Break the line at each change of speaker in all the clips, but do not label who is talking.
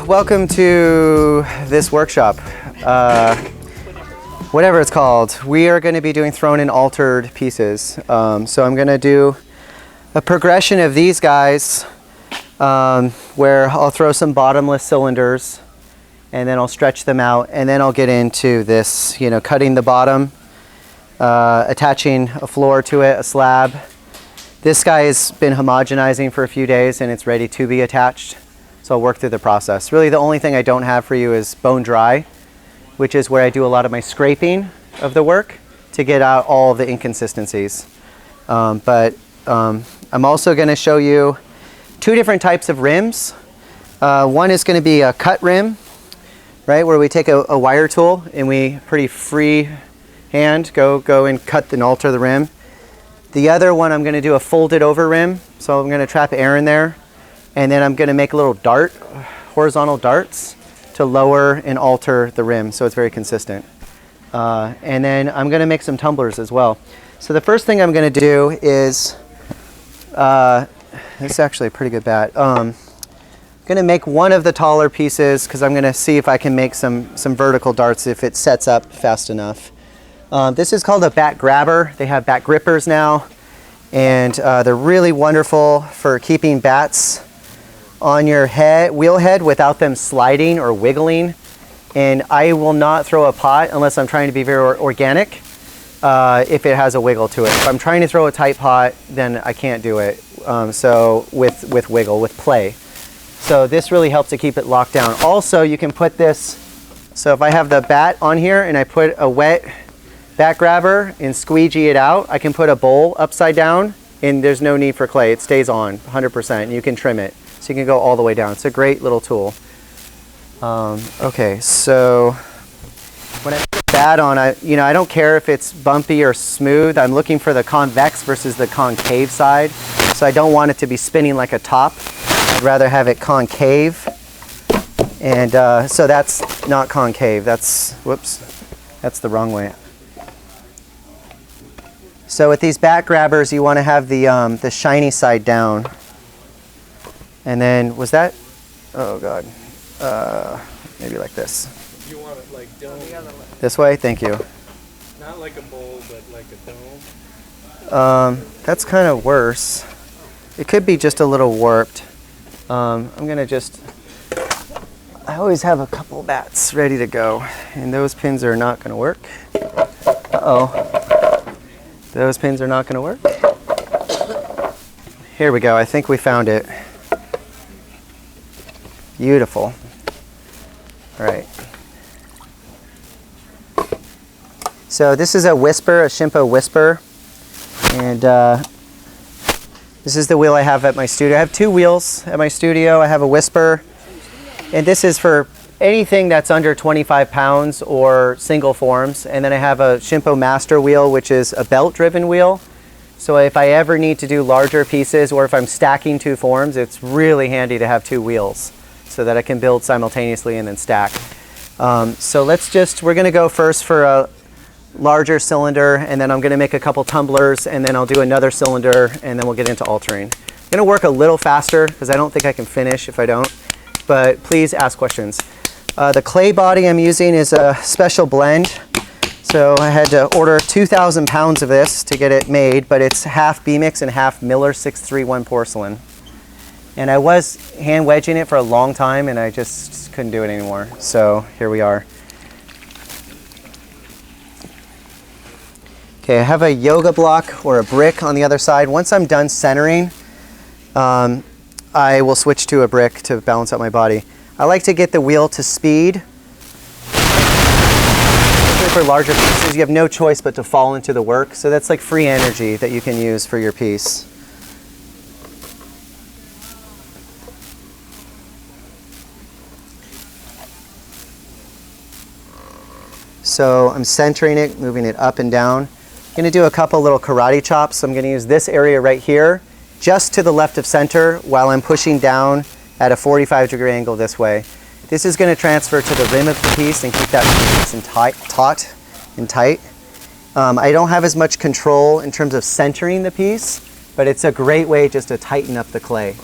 welcome to this workshop. Whatever it's called. We are going to be doing thrown and altered pieces. So I'm going to do a progression of these guys where I'll throw some bottomless cylinders and then I'll stretch them out, and then I'll get into this, you know, cutting the bottom, attaching a floor to it, a slab. This guy has been homogenizing for a few days and it's ready to be attached. So I'll work through the process. Really the only thing I don't have for you is bone dry, which is where I do a lot of my scraping of the work to get out all of the inconsistencies. I'm also going to show you two different types of rims. One is going to be a cut rim, right, where we take a wire tool and we pretty free hand go and cut and alter the rim. The other one, I'm going to do a folded over rim. So I'm going to trap air in there, and then I'm going to make a little dart, horizontal darts, to lower and alter the rim so it's very consistent. And then I'm going to make some tumblers as well. So the first thing I'm going to do is, this is actually a pretty good bat. I'm going to make one of the taller pieces because I'm going to see if I can make some vertical darts if it sets up fast enough. This is called a bat grabber. They have bat grippers now, and they're really wonderful for keeping bats on your wheel head without them sliding or wiggling. And I will not throw a pot unless I'm trying to be very organic if it has a wiggle to it. If I'm trying to throw a tight pot, then I can't do it. So with wiggle, with play. So this really helps to keep it locked down. Also, you can put this, so if I have the bat on here and I put a wet bat grabber and squeegee it out, I can put a bowl upside down and there's no need for clay. It stays on 100% and you can trim it. So you can go all the way down. It's a great little tool. Okay, so when I put a bat on, I don't care if it's bumpy or smooth. I'm looking for the convex versus the concave side. So I don't want it to be spinning like a top. I'd rather have it concave. And so that's not concave. That's the wrong way. So with these bat grabbers, you want to have the shiny side down. And then, was that? Oh God. Maybe like this.
You want it like dome?
This way? Thank you.
Not like a bowl, but like a dome?
That's kind of worse. It could be just a little warped. I'm going to just, I always have a couple bats ready to go. And those pins are not going to work. Uh-oh. Those pins are not going to work. Here we go. I think we found it. Beautiful. All right. So this is a Whisper, a Shimpo Whisper. And this is the wheel I have at my studio. I have two wheels at my studio. I have a Whisper. And this is for anything that's under 25 pounds or single forms. And then I have a Shimpo Master wheel, which is a belt-driven wheel. So if I ever need to do larger pieces or if I'm stacking two forms, it's really handy to have two wheels so that I can build simultaneously and then stack. So we're going to go first for a larger cylinder, and then I'm going to make a couple tumblers, and then I'll do another cylinder, and then we'll get into altering. I'm going to work a little faster because I don't think I can finish if I don't, but please ask questions. The clay body I'm using is a special blend. So I had to order 2,000 pounds of this to get it made, but it's half B-Mix and half Miller 631 porcelain. And I was hand wedging it for a long time and I just couldn't do it anymore. So here we are. Okay, I have a yoga block or a brick on the other side. Once I'm done centering, I will switch to a brick to balance out my body. I like to get the wheel to speed. For larger pieces, you have no choice but to fall into the work. So that's like free energy that you can use for your piece. So I'm centering it, moving it up and down. I'm going to do a couple little karate chops. So I'm going to use this area right here, just to the left of center, while I'm pushing down at a 45-degree angle this way. This is going to transfer to the rim of the piece and keep that nice and taut and tight. I don't have as much control in terms of centering the piece, but it's a great way just to tighten up the clay.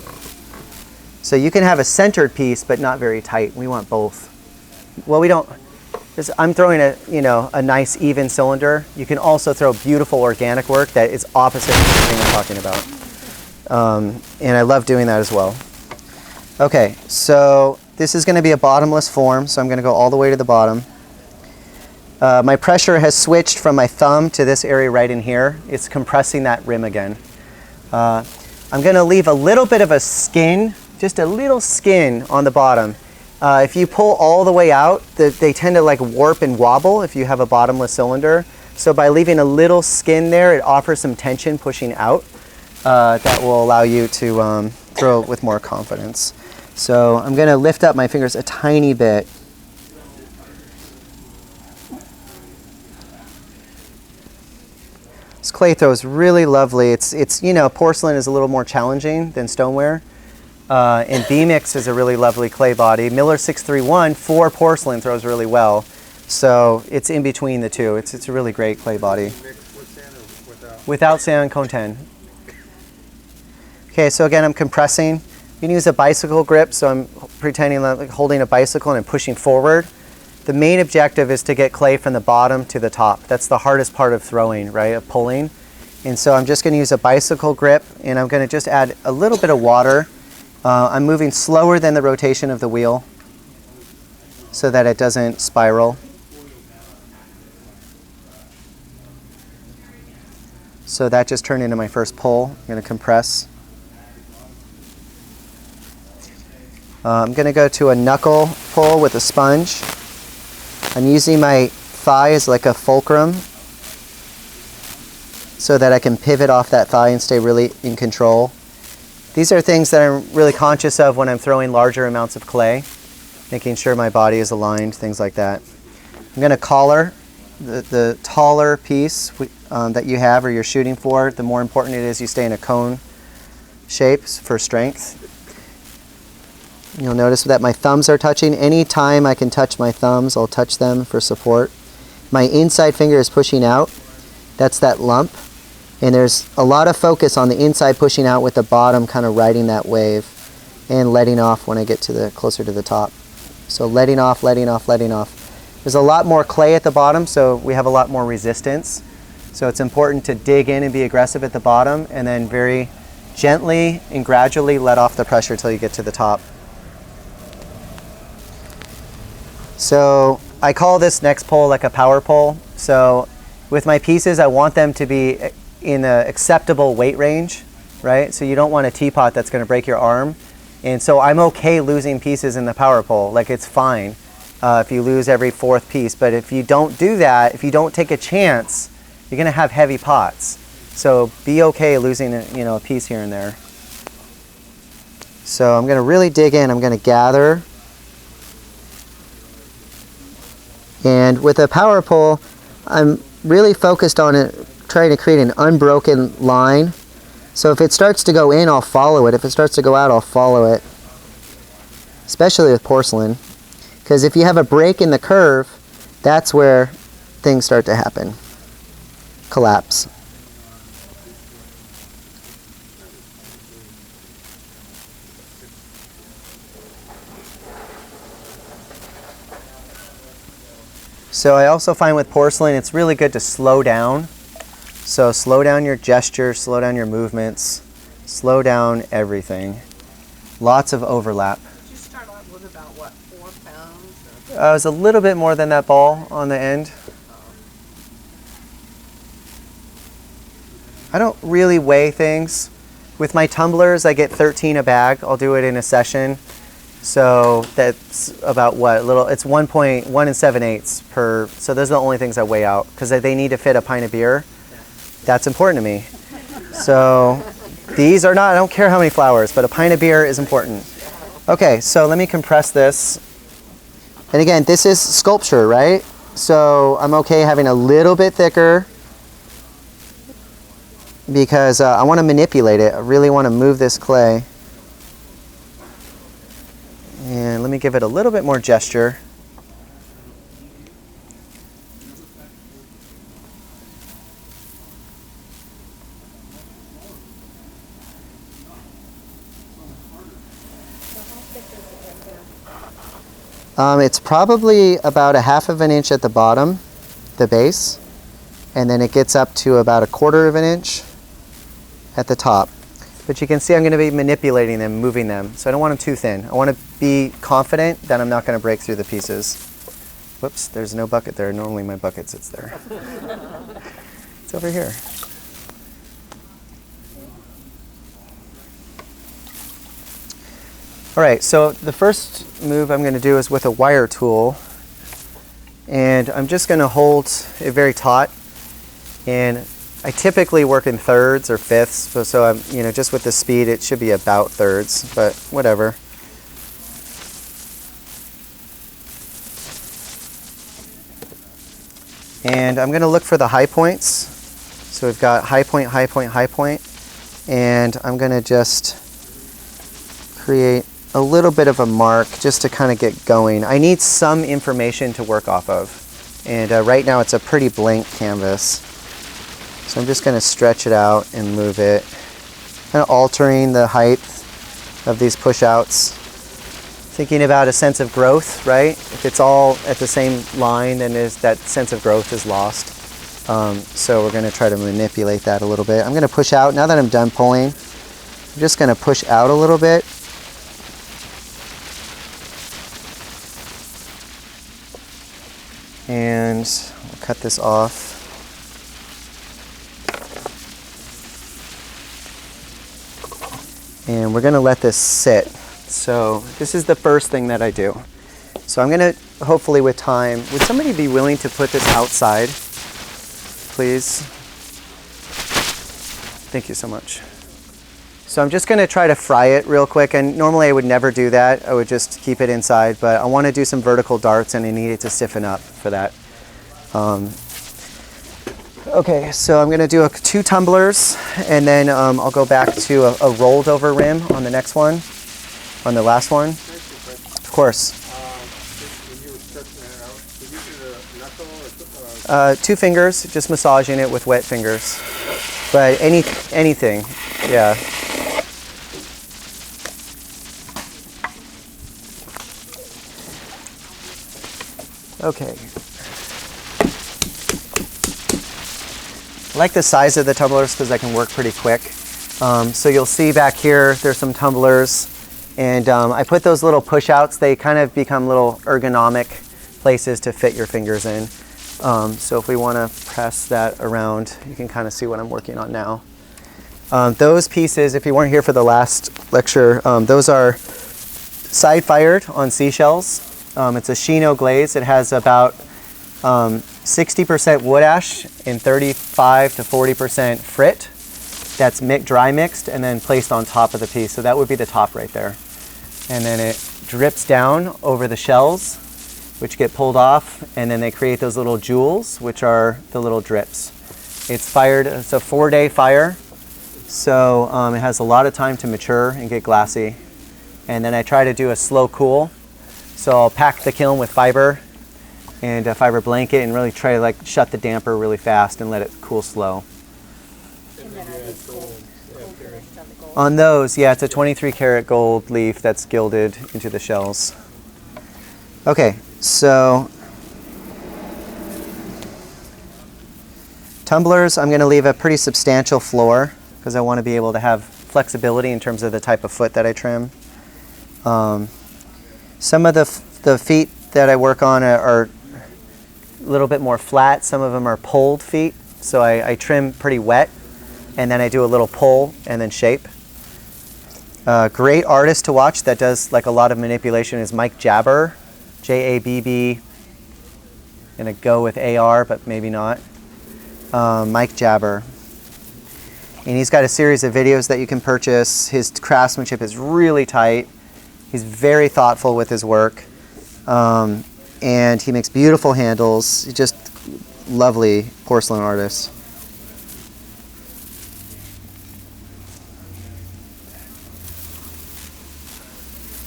So you can have a centered piece, but not very tight. We want both. Well, we don't, I'm throwing a nice even cylinder. You can also throw beautiful organic work that is opposite of the thing I'm talking about. And I love doing that as well. Okay, so this is going to be a bottomless form, so I'm going to go all the way to the bottom. My pressure has switched from my thumb to this area right in here. It's compressing that rim again. I'm going to leave a little bit of a skin, just a little skin on the bottom. If you pull all the way out, they tend to like warp and wobble if you have a bottomless cylinder. So by leaving a little skin there, it offers some tension pushing out that will allow you to throw with more confidence. So I'm going to lift up my fingers a tiny bit. This clay throw is really lovely. It's porcelain is a little more challenging than stoneware. And B-Mix is a really lovely clay body. Miller 631 for porcelain throws really well. So it's in between the two. It's a really great clay body.
Mixed with sand or without?
Without sand, cone 10. Okay, so again, I'm compressing. You can use a bicycle grip, so I'm pretending like holding a bicycle and I'm pushing forward. The main objective is to get clay from the bottom to the top. That's the hardest part of throwing, right, of pulling. And so I'm just going to use a bicycle grip, and I'm going to just add a little bit of water. I'm moving slower than the rotation of the wheel so that it doesn't spiral. So that just turned into my first pull. I'm going to compress. I'm going to go to a knuckle pull with a sponge. I'm using my thigh as like a fulcrum so that I can pivot off that thigh and stay really in control. These are things that I'm really conscious of when I'm throwing larger amounts of clay, making sure my body is aligned, things like that. I'm going to collar the taller piece that you have or you're shooting for. The more important it is you stay in a cone shape for strength. You'll notice that my thumbs are touching. Anytime I can touch my thumbs, I'll touch them for support. My inside finger is pushing out. That's that lump. And there's a lot of focus on the inside pushing out with the bottom kind of riding that wave and letting off when I get to closer to the top. So letting off, letting off, letting off. There's a lot more clay at the bottom, so we have a lot more resistance. So it's important to dig in and be aggressive at the bottom and then very gently and gradually let off the pressure till you get to the top. So I call this next pull like a power pull. So with my pieces, I want them to be in an acceptable weight range, right? So you don't want a teapot that's going to break your arm. And so I'm okay losing pieces in the power pull. Like it's fine if you lose every fourth piece. But if you don't do that, if you don't take a chance, you're going to have heavy pots. So be okay losing a piece here and there. So I'm going to really dig in. I'm going to gather. And with a power pull, I'm really focused on it, trying to create an unbroken line. So if it starts to go in, I'll follow it. If it starts to go out, I'll follow it. Especially with porcelain. Because if you have a break in the curve, that's where things start to happen. Collapse. So I also find with porcelain, it's really good to slow down. So slow down your gesture, slow down your movements, slow down everything. Lots of overlap.
Did you start out with about, what, 4 pounds?
It was a little bit more than that ball on the end. I don't really weigh things. With my tumblers, I get 13 a bag. I'll do it in a session. So that's about what? It's 1.1 7/8 per. So those are the only things I weigh out because they need to fit a pint of beer. That's important to me. So these are not, I don't care how many flowers, but a pint of beer is important. Okay, so let me compress this. And again, this is sculpture, right? So I'm okay having a little bit thicker because I want to manipulate it. I really want to move this clay. And let me give it a little bit more gesture. It's probably about 1/2 of an inch at the bottom, the base, and then it gets up to about 1/4 of an inch at the top. But you can see I'm going to be manipulating them, moving them. So I don't want them too thin. I want to be confident that I'm not going to break through the pieces. Whoops, there's no bucket there. Normally my bucket sits there. It's over here. All right, so the first move I'm going to do is with a wire tool. And I'm just going to hold it very taut. And I typically work in thirds or fifths, so I'm, just with the speed, it should be about thirds, but whatever. And I'm going to look for the high points. So we've got high point, high point, high point. And I'm going to just create a little bit of a mark just to kind of get going. I need some information to work off of. And right now it's a pretty blank canvas. So I'm just going to stretch it out and move it, kind of altering the height of these push-outs. Thinking about a sense of growth, right? If it's all at the same line, then that sense of growth is lost. So we're going to try to manipulate that a little bit. I'm going to push out. Now that I'm done pulling, I'm just going to push out a little bit. And I'll cut this off. And we're going to let this sit. So this is the first thing that I do. So I'm going to, hopefully with time, would somebody be willing to put this outside, please? Thank you so much. So I'm just going to try to fry it real quick. And normally I would never do that. I would just keep it inside. But I want to do some vertical darts and I need it to stiffen up for that. Okay, so I'm going to do 2 tumblers, and then I'll go back to a rolled over rim on the next one, on the last one. Of course.
When you were stretching it out, did you use a knuckle or
2 fingers, just massaging it with wet fingers. But anything, yeah. Okay. I like the size of the tumblers because I can work pretty quick. So you'll see back here, there's some tumblers. And I put those little push outs. They kind of become little ergonomic places to fit your fingers in. So if we want to press that around, you can kind of see what I'm working on now. Those pieces, if you weren't here for the last lecture, those are side fired on seashells. It's a chino glaze. It has about 60% wood ash and 35 to 40% frit. That's dry mixed and then placed on top of the piece. So that would be the top right there. And then it drips down over the shells, which get pulled off, and then they create those little jewels, which are the little drips. It's fired, it's a 4-day fire, so it has a lot of time to mature and get glassy. And then I try to do a slow cool. So I'll pack the kiln with fiber and a fiber blanket and really try to shut the damper really fast and let it cool slow. On those, yeah, it's a 23 karat gold leaf that's gilded into the shells. Okay, so tumblers, I'm going to leave a pretty substantial floor because I want to be able to have flexibility in terms of the type of foot that I trim. Some of the feet that I work on are a little bit more flat. Some of them are pulled feet, so I trim pretty wet, and then I do a little pull and then shape. Great artist to watch that does a lot of manipulation is Mike Jabber, J-A-B-B. Gonna go with A-R, but maybe not. Mike Jabber. And he's got a series of videos that you can purchase. His craftsmanship is really tight. He's very thoughtful with his work. And he makes beautiful handles. He's just lovely porcelain artist.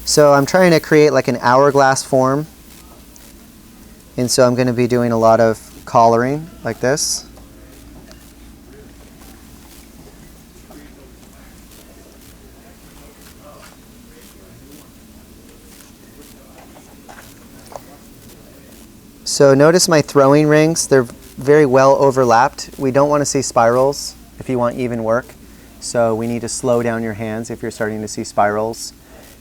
So I'm trying to create an hourglass form. And so I'm going to be doing a lot of collaring like this. So notice my throwing rings, they're very well overlapped. We don't want to see spirals if you want even work. So we need to slow down your hands if you're starting to see spirals.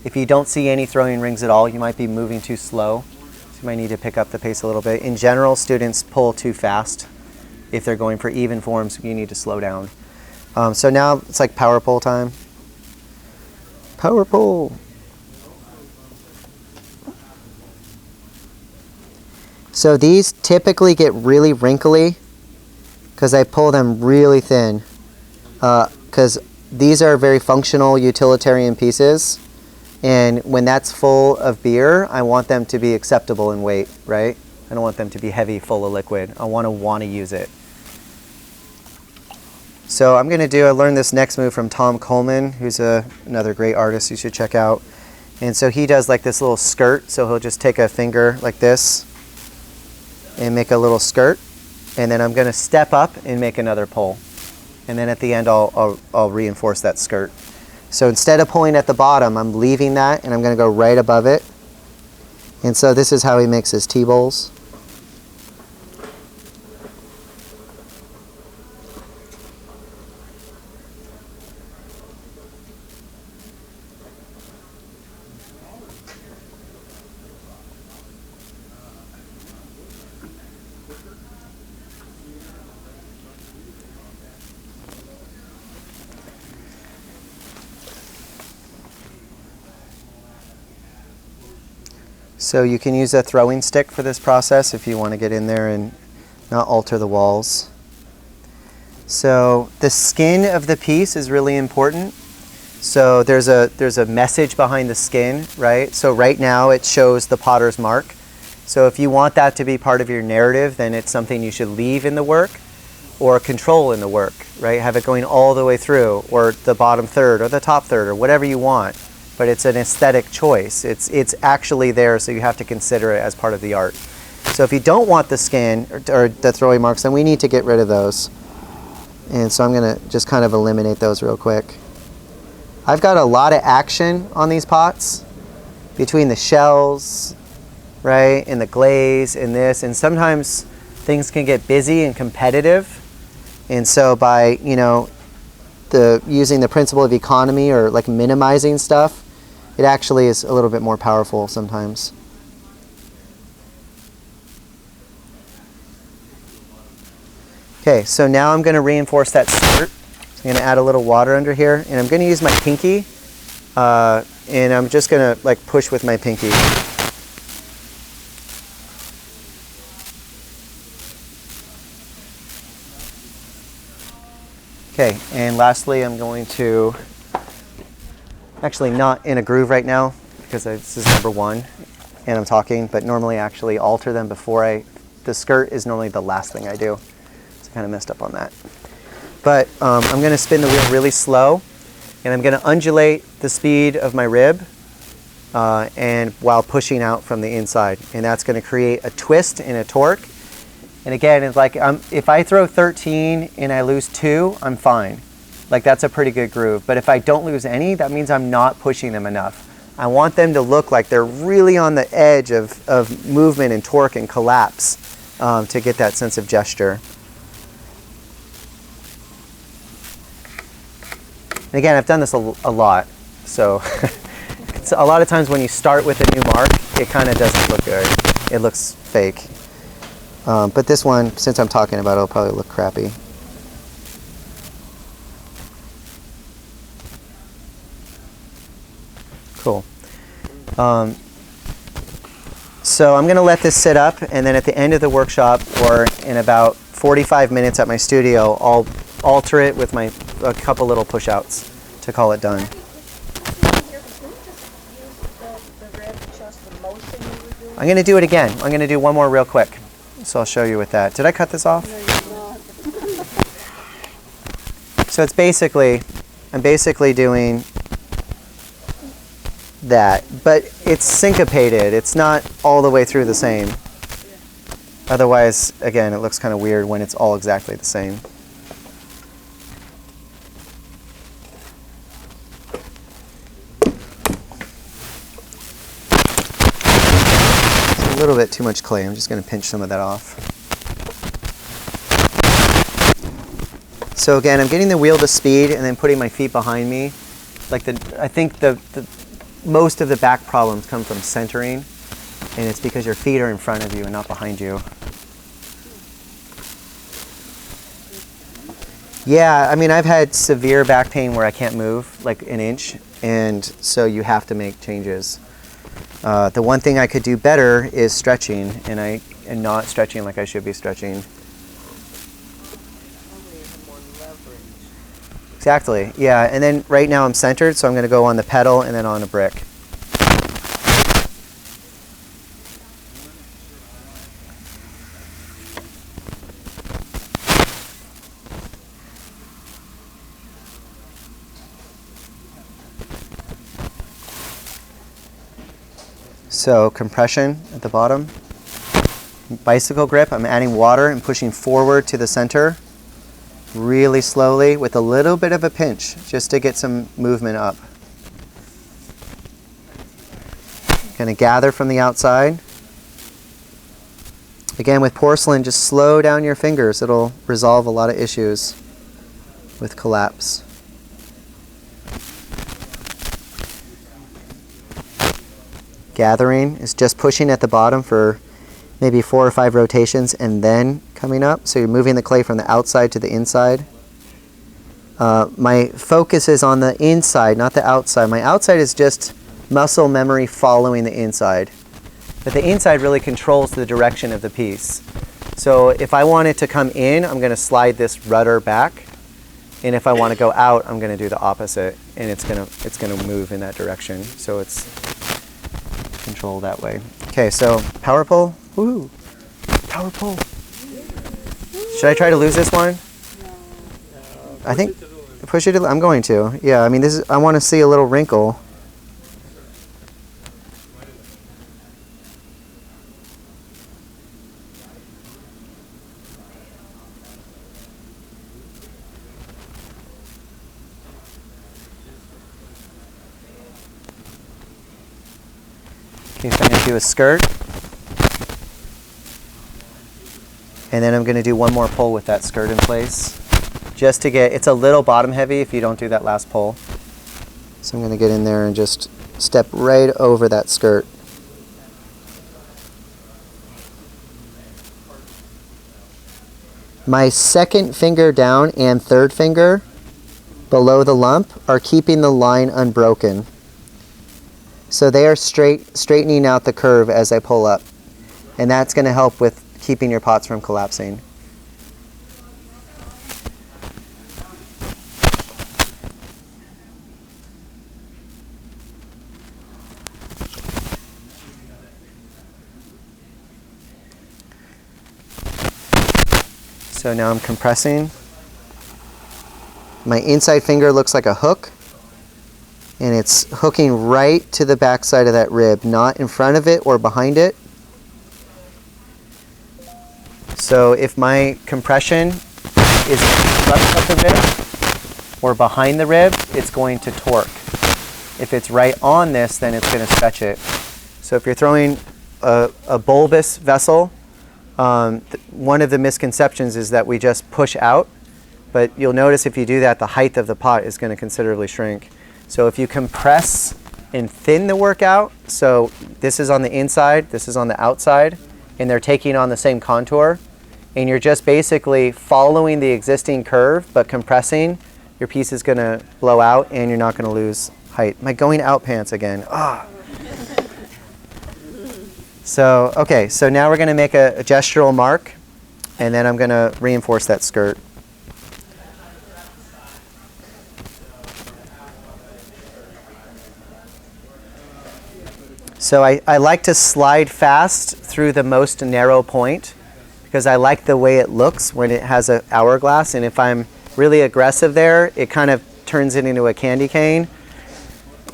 If you don't see any throwing rings at all, you might be moving too slow. So you might need to pick up the pace a little bit. In general, students pull too fast. If they're going for even forms, you need to slow down. So now it's like power pull time. Power pull. So these typically get really wrinkly because I pull them really thin. Because these are very functional utilitarian pieces. And when that's full of beer, I want them to be acceptable in weight, right? I don't want them to be heavy, full of liquid. I want to use it. So I'm going to I learned this next move from Tom Coleman, who's another great artist you should check out. And so he does like this little skirt. So he'll just take a finger like this and make a little skirt. And then I'm going to step up and make another pull. And then at the end, I'll reinforce that skirt. So instead of pulling at the bottom, I'm leaving that and I'm going to go right above it. And so this is how he makes his T-bowls. So you can use a throwing stick for this process if you want to get in there and not alter the walls. So the skin of the piece is really important. So there's a message behind the skin, right? So right now it shows the potter's mark. So if you want that to be part of your narrative, then it's something you should leave in the work or control in the work, right? Have it going all the way through, or the bottom third or the top third or whatever you want. But it's an aesthetic choice. It's actually there, so you have to consider it as part of the art. So if you don't want the skin or the throwing marks, then we need to get rid of those. And so I'm going to just kind of eliminate those real quick. I've got a lot of action on these pots between the shells, right, and the glaze and this. And sometimes things can get busy and competitive. And so by, using the principle of economy or like minimizing stuff, it actually is a little bit more powerful sometimes. Okay, so now I'm going to reinforce that skirt. So I'm going to add a little water under here, and I'm going to use my pinky, and I'm just going to like push with my pinky. Okay, and lastly, I'm going to, actually not in a groove right now, because this is number one, and I'm talking, but normally I actually alter them before the skirt is normally the last thing I do. So I kind of messed up on that. But I'm going to spin the wheel really slow, and I'm going to undulate the speed of my rib, and while pushing out from the inside. And that's going to create a twist and a torque. And again, it's like if I throw 13 and I lose 2, I'm fine. Like that's a pretty good groove. But if I don't lose any, that means I'm not pushing them enough. I want them to look like they're really on the edge of movement and torque and collapse to get that sense of gesture. And again, I've done this a lot. So it's a lot of times when you start with a new mark, it kind of doesn't look good. It looks fake. But this one, since I'm talking about it, it'll probably look crappy. Cool. So I'm going to let this sit up, and then at the end of the workshop, or in about 45 minutes at my studio, I'll alter it with a couple little push-outs to call it done. I'm going to do it again. I'm going to do one more real quick. So I'll show you with that. Did I cut this off? So it's I'm basically doing that, but it's syncopated. It's not all the way through the same. Otherwise, again, it looks kind of weird when it's all exactly the same. little bit too much clay. I'm just going to pinch some of that off. So again, I'm getting the wheel to speed and then putting my feet behind me. I think the most of the back problems come from centering, and it's because your feet are in front of you and not behind you. Yeah, I mean, I've had severe back pain where I can't move like an inch, and so you have to make changes. The one thing I could do better is stretching, and not stretching like I should be stretching. Exactly, yeah, and then right now I'm centered, so I'm going to go on the pedal and then on a brick. So compression at the bottom. Bicycle grip, I'm adding water and pushing forward to the center really slowly with a little bit of a pinch just to get some movement up. Going to gather from the outside. Again, with porcelain, just slow down your fingers. It'll resolve a lot of issues with collapse. Gathering is just pushing at the bottom for maybe 4 or 5 rotations and then coming up. So you're moving the clay from the outside to the inside. My focus is on the inside, not the outside. My outside is just muscle memory following the inside. But the inside really controls the direction of the piece. So if I want it to come in, I'm going to slide this rudder back. And if I want to go out, I'm going to do the opposite. And it's going to move in that direction. So it's control that way. Okay, so power pull. Woo! Power pull. Should I try to lose this one? No. I think push it. I'm going to. Yeah, I mean this is. I want to see a little wrinkle. Okay, so I'm going to do a skirt. And then I'm going to do one more pull with that skirt in place. Just to get, it's a little bottom heavy if you don't do that last pull. So I'm going to get in there and just step right over that skirt. My second finger down and third finger below the lump are keeping the line unbroken. So they are straightening out the curve as I pull up. And that's going to help with keeping your pots from collapsing. So now I'm compressing. My inside finger looks like a hook, and it's hooking right to the back side of that rib, not in front of it or behind it. So if my compression is left of the rib or behind the rib, it's going to torque. If it's right on this, then it's going to stretch it. So if you're throwing a bulbous vessel, one of the misconceptions is that we just push out, but you'll notice if you do that, the height of the pot is going to considerably shrink. So if you compress and thin the work out, so this is on the inside, this is on the outside, and they're taking on the same contour, and you're just basically following the existing curve but compressing, your piece is going to blow out and you're not going to lose height. Am I going out pants again? Ah. So, okay, so now we're going to make a gestural mark, and then I'm going to reinforce that skirt. So I like to slide fast through the most narrow point because I like the way it looks when it has an hourglass, and if I'm really aggressive there, it kind of turns it into a candy cane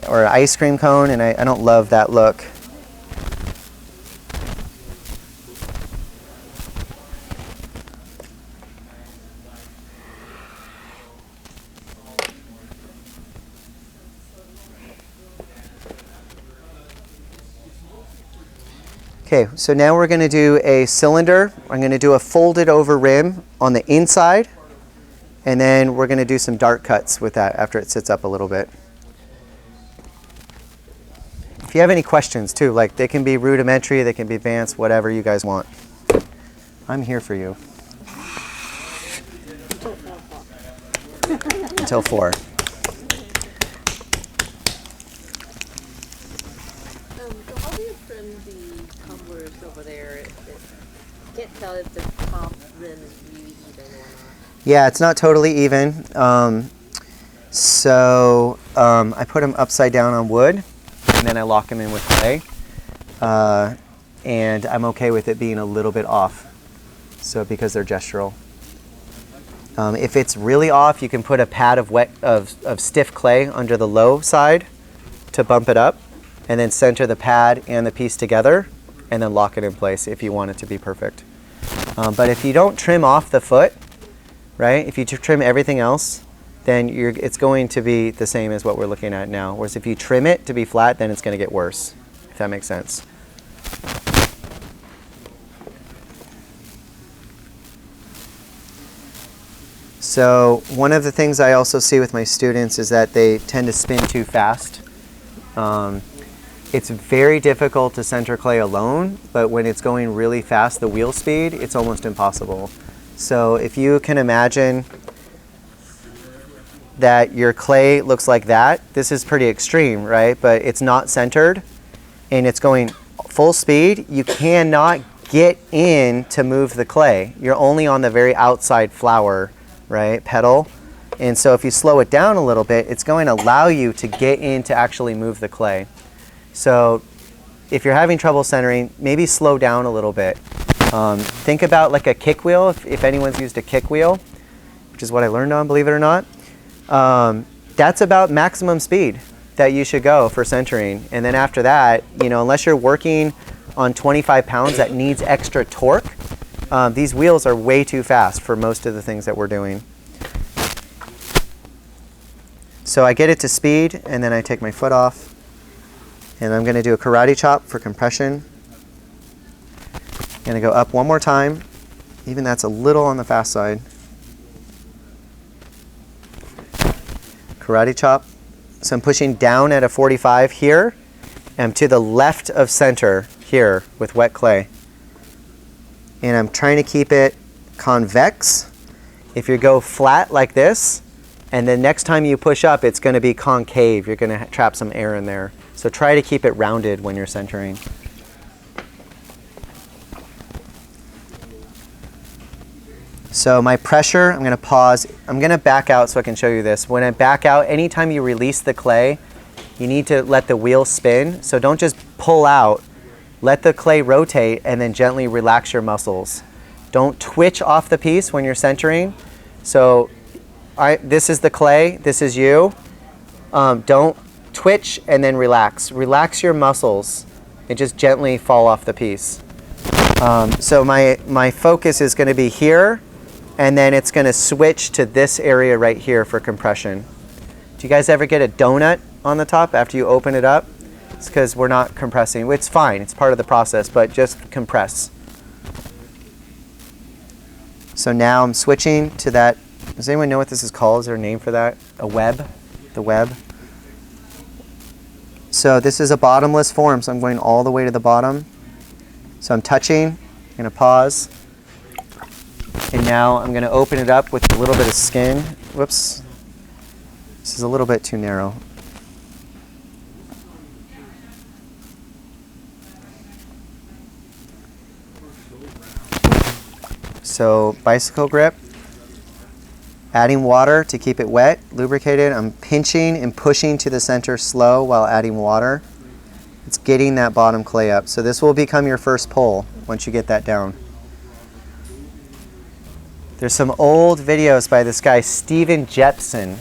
or an ice cream cone, and I don't love that look. Okay, so now we're going to do a cylinder. I'm going to do a folded over rim on the inside, and then we're going to do some dart cuts with that after it sits up a little bit. If you have any questions too, like they can be rudimentary, they can be advanced, whatever you guys want. I'm here for you. Until 4.
So how do you trim the tumblers over there? Can't tell if the top rim is really even or not.
Yeah, it's not totally even. I put them upside down on wood, and then I lock them in with clay. And I'm okay with it being a little bit off, so because they're gestural. If it's really off, you can put a pad of stiff clay under the low side to bump it up, and then center the pad and the piece together, and then lock it in place if you want it to be perfect. But if you don't trim off the foot, right? If you trim everything else, then it's going to be the same as what we're looking at now. Whereas if you trim it to be flat, then it's going to get worse, if that makes sense. So one of the things I also see with my students is that they tend to spin too fast. It's very difficult to center clay alone, but when it's going really fast, the wheel speed, it's almost impossible. So if you can imagine that your clay looks like that, this is pretty extreme, right? But it's not centered and it's going full speed, you cannot get in to move the clay. You're only on the very outside flower, right, petal. And so if you slow it down a little bit, it's going to allow you to get in to actually move the clay. So if you're having trouble centering, maybe slow down a little bit. Think about like a kick wheel, if anyone's used a kick wheel, which is what I learned on, believe it or not. That's about maximum speed that you should go for centering. And then after that, unless you're working on 25 pounds that needs extra torque, these wheels are way too fast for most of the things that we're doing. So I get it to speed, and then I take my foot off, and I'm going to do a karate chop for compression. I'm going to go up one more time. Even that's a little on the fast side. Karate chop. So I'm pushing down at a 45 here, and I'm to the left of center here with wet clay. And I'm trying to keep it convex. If you go flat like this, and then next time you push up, it's going to be concave. You're going to trap some air in there. So try to keep it rounded when you're centering. So my pressure, I'm going to pause. I'm going to back out so I can show you this. When I back out, anytime you release the clay, you need to let the wheel spin. So don't just pull out. Let the clay rotate and then gently relax your muscles. Don't twitch off the piece when you're centering. So this is the clay, this is you. Don't twitch and then relax. Relax your muscles and just gently fall off the piece. So my focus is going to be here, and then it's going to switch to this area right here for compression. Do you guys ever get a donut on the top after you open it up? It's because we're not compressing. It's fine, it's part of the process, but just compress. So now I'm switching to that. Does anyone know what this is called? Is there a name for that? A web? The web? So this is a bottomless form, so I'm going all the way to the bottom. So I'm touching, I'm going to pause. And now I'm going to open it up with a little bit of skin. Whoops. This is a little bit too narrow. So bicycle grip, adding water to keep it wet, lubricated. I'm pinching and pushing to the center slow while adding water. It's getting that bottom clay up. So this will become your first pull once you get that down. There's some old videos by this guy, Jepson,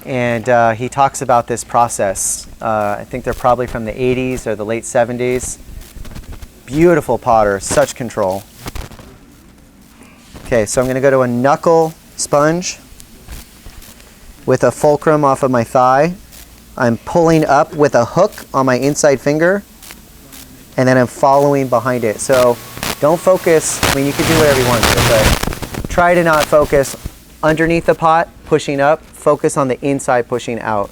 and he talks about this process. I think they're probably from the 80s or the late 70s. Beautiful potter, such control. Okay, so I'm going to go to a knuckle sponge with a fulcrum off of my thigh. I'm pulling up with a hook on my inside finger, and then I'm following behind it. So don't focus, I mean, you can do whatever you want to, but try to not focus underneath the pot, pushing up, focus on the inside, pushing out.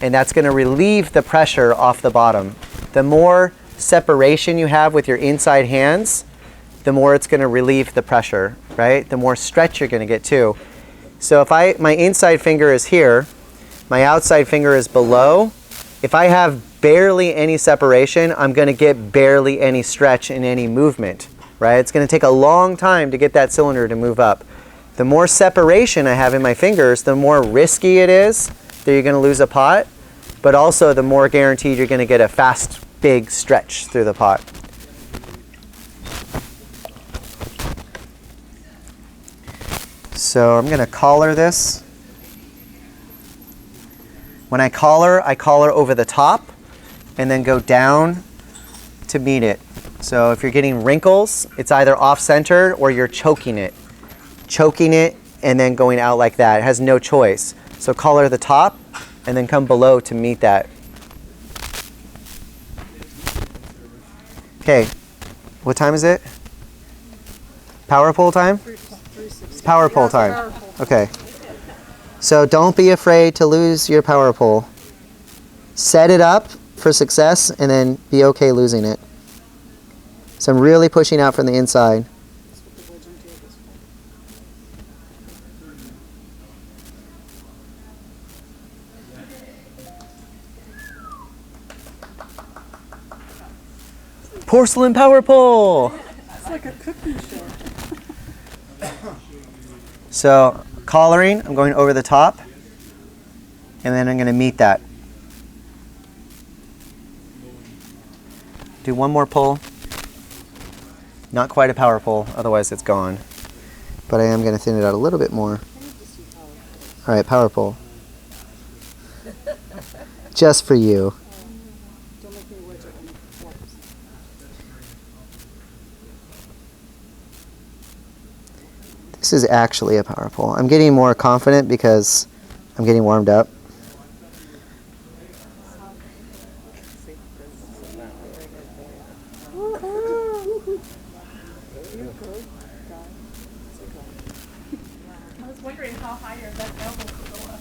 And that's going to relieve the pressure off the bottom. The more separation you have with your inside hands, the more it's going to relieve the pressure, right? The more stretch you're going to get too. So if my inside finger is here, my outside finger is below, if I have barely any separation, I'm going to get barely any stretch in any movement, right? It's going to take a long time to get that cylinder to move up. The more separation I have in my fingers, the more risky it is that you're going to lose a pot, but also the more guaranteed you're going to get a fast, big stretch through the pot. So I'm going to collar this. When I collar over the top and then go down to meet it. So if you're getting wrinkles, it's either off-center or you're choking it. Choking it and then going out like that. It has no choice. So collar the top and then come below to meet that. Okay, what time is it? Power pole time? It's power pole time. Okay. So don't be afraid to lose your power pole. Set it up for success and then be okay losing it. So I'm really pushing out from the inside. Porcelain power pole!
It's like a cooking show.
So collaring, I'm going over the top, and then I'm going to meet that. Do one more pull. Not quite a power pull, otherwise it's gone. But I am going to thin it out a little bit more. All right, power pull. Just for you.
Don't make me wedge it on the floors.
This is actually a power pull. I'm getting more confident because I'm getting warmed up.
I was wondering how high your left elbow could go up.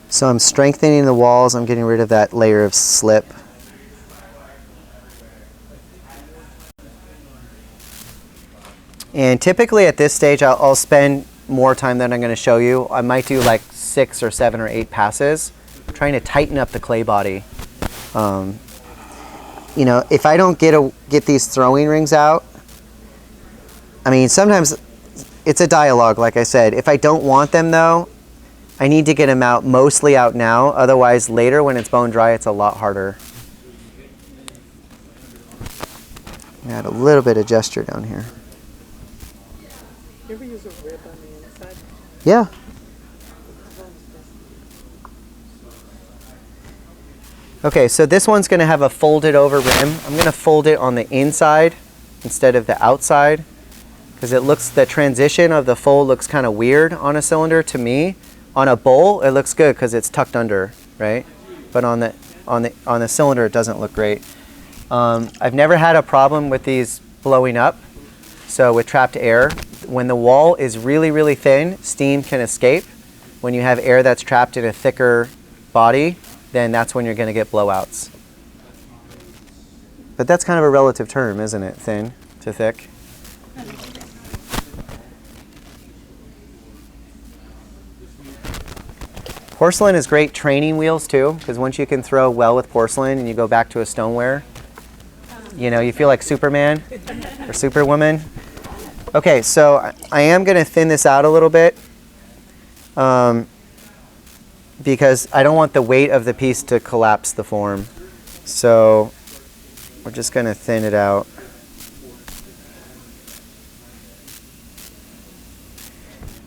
So I'm strengthening the walls. I'm getting rid of that layer of slip. And typically at this stage, I'll spend more time than I'm going to show you. I might do like 6 or 7 or 8 passes, trying to tighten up the clay body. You know, if I don't get these throwing rings out, I mean, sometimes it's a dialogue, like I said. If I don't want them though, I need to get them out, mostly out now. Otherwise, later when it's bone dry, it's a lot harder. Add a little bit of gesture down here.
You ever use a rib on the inside?
Yeah. Okay, so this one's going to have a folded over rim. I'm going to fold it on the inside instead of the outside because the transition of the fold looks kind of weird on a cylinder to me. On a bowl, it looks good because it's tucked under, right? But on the cylinder, it doesn't look great. I've never had a problem with these blowing up. So with trapped air, when the wall is really, really thin, steam can escape. When you have air that's trapped in a thicker body, then that's when you're going to get blowouts. But that's kind of a relative term, isn't it? Thin to thick. Porcelain is great training wheels too, because once you can throw well with porcelain and you go back to a stoneware, you know, you feel like Superman or Superwoman. Okay, so I am going to thin this out a little bit because I don't want the weight of the piece to collapse the form. So we're just going to thin it out.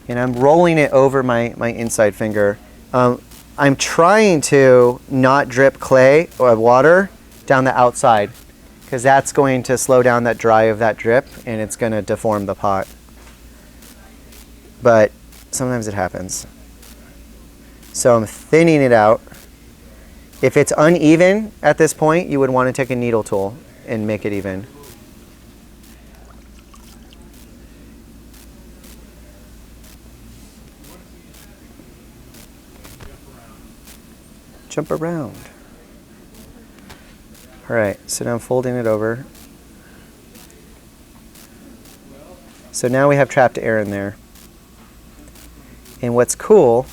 And I'm rolling it over my inside finger. I'm trying to not drip clay or water down the outside because that's going to slow down that dry of that drip and it's going to deform the pot. But sometimes it happens. So I'm thinning it out. If it's uneven at this point, you would want to take a needle tool and make it even. Jump around. All right, so now I'm folding it over. So now we have trapped air in there. And what's cool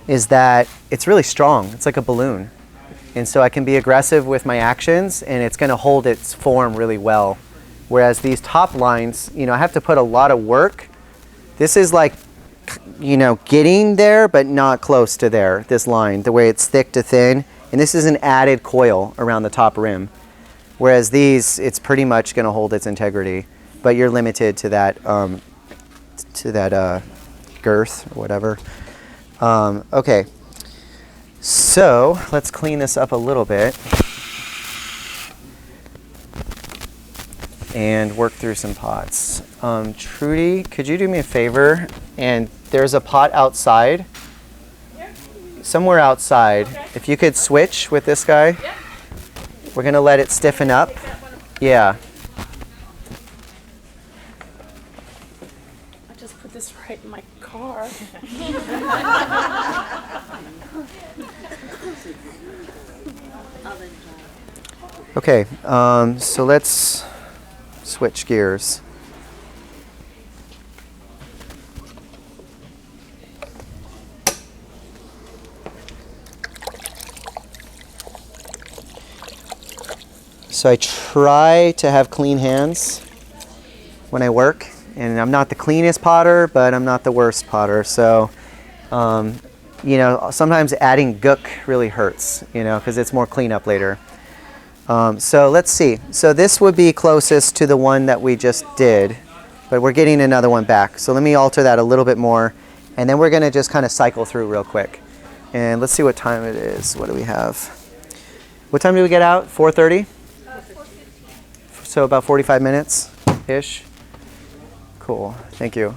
is that it's really strong. It's like a balloon. And so I can be aggressive with my actions and it's going to hold its form really well. Whereas these top lines, you know, I have to put a lot of work. This is like, you know, getting there but not close to there, this line, the way it's thick to thin. And this is an added coil around the top rim. Whereas these, it's pretty much going to hold its integrity. But you're limited to that girth or whatever. Okay, so let's clean this up a little bit and work through some pots. Trudy, could you do me a favor? And there's a pot outside, somewhere outside.
Okay.
If you could switch with this guy,
Yeah.
we're gonna let it stiffen up. Yeah.
I just put this right in my car.
Okay, so let's switch gears. So I try to have clean hands when I work, and I'm not the cleanest potter, but I'm not the worst potter. So, you know, sometimes adding gook really hurts, you know, because it's more cleanup later. So let's see. So this would be closest to the one that we just did, but we're getting another one back. So let me alter that a little bit more, and then we're going to just kind of cycle through real quick. And let's see what time it is. What do we have? What time do we get out? 4:30? So about 45 minutes-ish. Cool, thank you.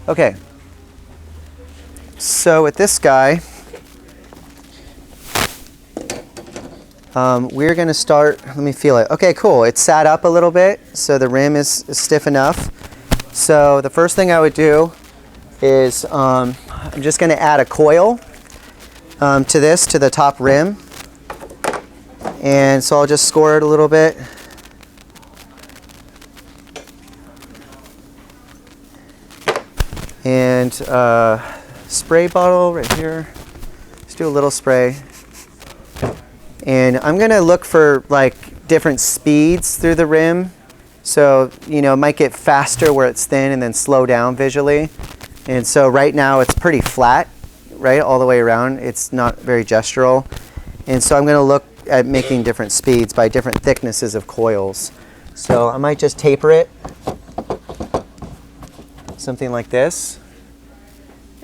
Okay, so with this guy, we're gonna start, let me feel it. Okay, cool, it's sat up a little bit, so the rim is stiff enough. So the first thing I would do is I'm just gonna add a coil to this, to the top rim. And so I'll just score it a little bit. And spray bottle right here. Let's do a little spray. And I'm gonna look for like different speeds through the rim. So, you know, it might get faster where it's thin and then slow down visually. And so right now it's pretty flat, right, all the way around. It's not very gestural. And so I'm gonna look at making different speeds by different thicknesses of coils. So I might just taper it. Something like this,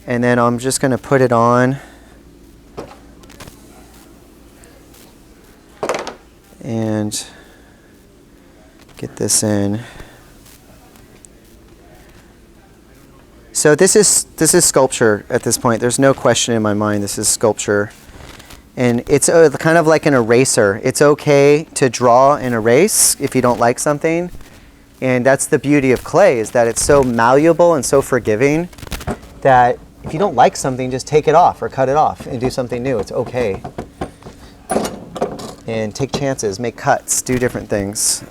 and then I'm just going to put it on and get this in. So this is sculpture at this point. There's no question in my mind this is sculpture, and it's kind of like an eraser. It's okay to draw and erase if you don't like something. And that's the beauty of clay, is that it's so malleable and so forgiving that if you don't like something, just take it off or cut it off and do something new. It's okay. And take chances, make cuts, do different things.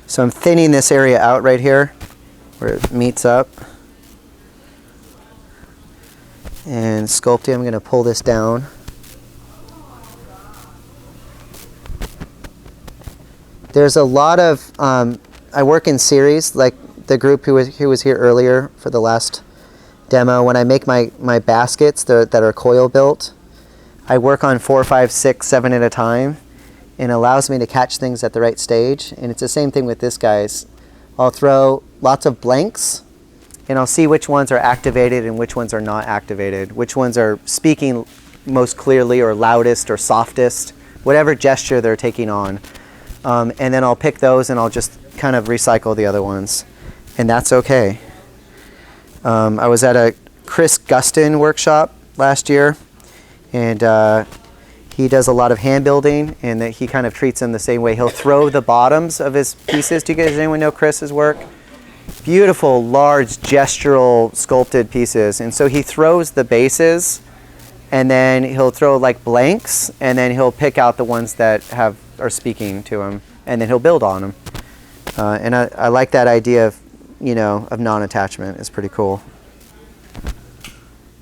So I'm thinning this area out right here where it meets up. And sculpting, I'm going to pull this down. There's a lot of, I work in series, like the group who was here earlier for the last demo. When I make my baskets that are coil built, I work on 4, 5, 6, 7 at a time. And allows me to catch things at the right stage. And it's the same thing with this, guys. I'll throw lots of blanks and I'll see which ones are activated and which ones are not activated, which ones are speaking most clearly or loudest or softest, whatever gesture they're taking on. And then I'll pick those and I'll just kind of recycle the other ones. And that's okay. I was at a Chris Gustin workshop last year, and he does a lot of hand building, and that he kind of treats them the same way. He'll throw the bottoms of his pieces. Does anyone know Chris's work? Beautiful, large, gestural, sculpted pieces. And so he throws the bases, and then he'll throw like blanks, and then he'll pick out the ones that are speaking to him, and then he'll build on them. And I like that idea of, of non-attachment. It's pretty cool.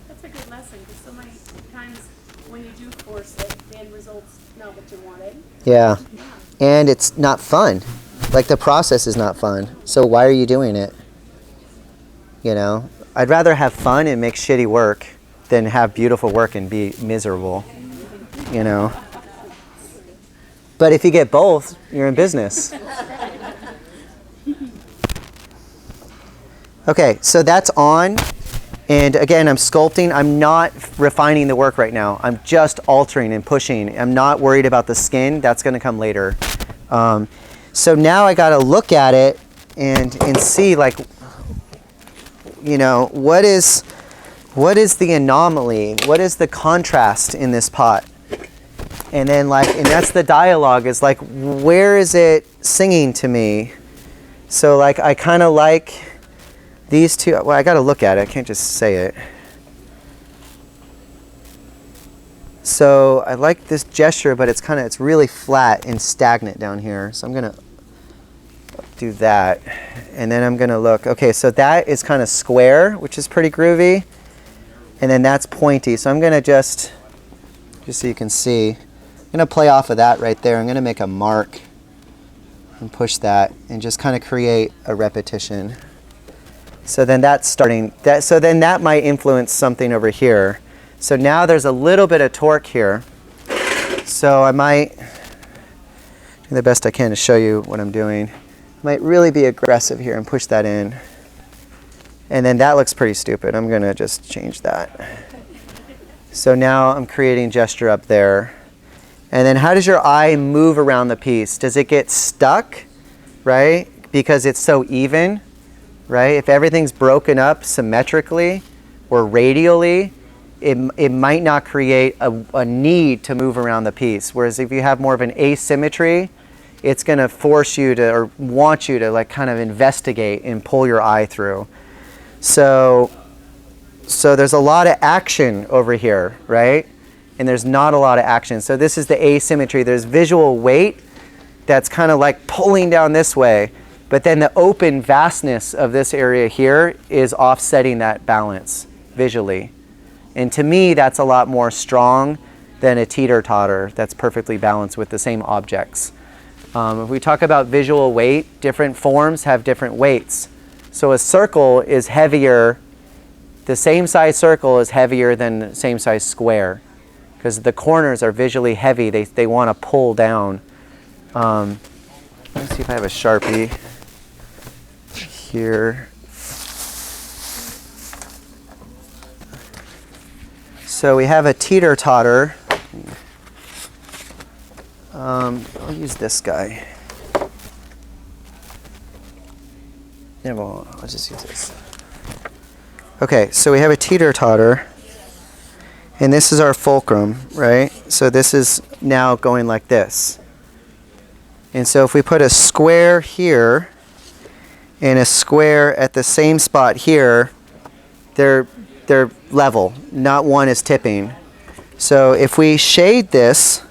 That's a good lesson, because so many times when you do force it, the end result's not what you wanted.
Yeah. And it's not fun. Like, the process is not fun. So why are you doing it? I'd rather have fun and make shitty work than have beautiful work and be miserable. But if you get both, you're in business. Okay, so that's on. And again, I'm sculpting. I'm not refining the work right now. I'm just altering and pushing. I'm not worried about the skin. That's going to come later. So now I got to look at it and see, like, what is the anomaly? What is the contrast in this pot? And then, and that's the dialogue, is like, where is it singing to me? So, I kind of like these two. Well, I got to look at it. I can't just say it. So I like this gesture, but it's really flat and stagnant down here. So I'm gonna do that, and then I'm gonna look. Okay, so that is kind of square, which is pretty groovy, and then that's pointy. So I'm gonna just so you can see, I'm gonna play off of that right there. I'm gonna make a mark and push that, and just kind of create a repetition. So then that's starting. So then that might influence something over here. So now there's a little bit of torque here. So I might do the best I can to show you what I'm doing. I might really be aggressive here and push that in. And then that looks pretty stupid. I'm going to just change that. So now I'm creating gesture up there. And then how does your eye move around the piece? Does it get stuck, right? Because it's so even, right? If everything's broken up symmetrically or radially, it might not create a need to move around the piece. Whereas if you have more of an asymmetry, it's going to force you to, or want you to, kind of investigate and pull your eye through. So there's a lot of action over here, right? And there's not a lot of action. So this is the asymmetry. There's visual weight that's kind of like pulling down this way. But then the open vastness of this area here is offsetting that balance visually. And to me, that's a lot more strong than a teeter-totter that's perfectly balanced with the same objects. If we talk about visual weight, different forms have different weights. So a circle is heavier, the same size circle is heavier than the same size square, because the corners are visually heavy. They want to pull down. Let me see if I have a Sharpie here. So we have a teeter-totter. I'll use this guy. Yeah, well, I'll just use this. Okay, so we have a teeter-totter, and this is our fulcrum, right? So this is now going like this. And so if we put a square here and a square at the same spot here, they're level, not one is tipping. So if we shade this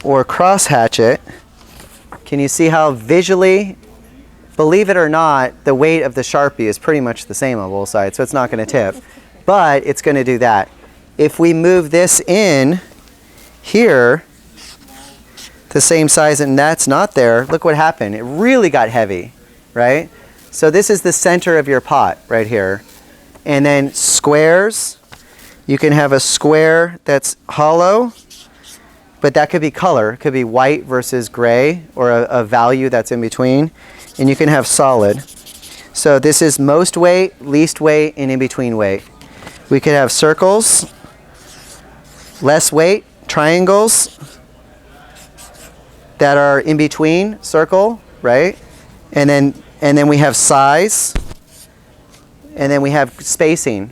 or crosshatch it, can you see how visually, believe it or not, the weight of the Sharpie is pretty much the same on both sides, so it's not going to tip, but it's going to do that. If we move this in here, the same size, and that's not there, look what happened. It really got heavy, right? So this is the center of your pot right here. And then squares, you can have a square that's hollow, but that could be color. It could be white versus gray, or a value that's in between. And you can have solid. So this is most weight, least weight, and in between weight. We could have circles, less weight, triangles that are in between circle, right? And then we have size, and then we have spacing,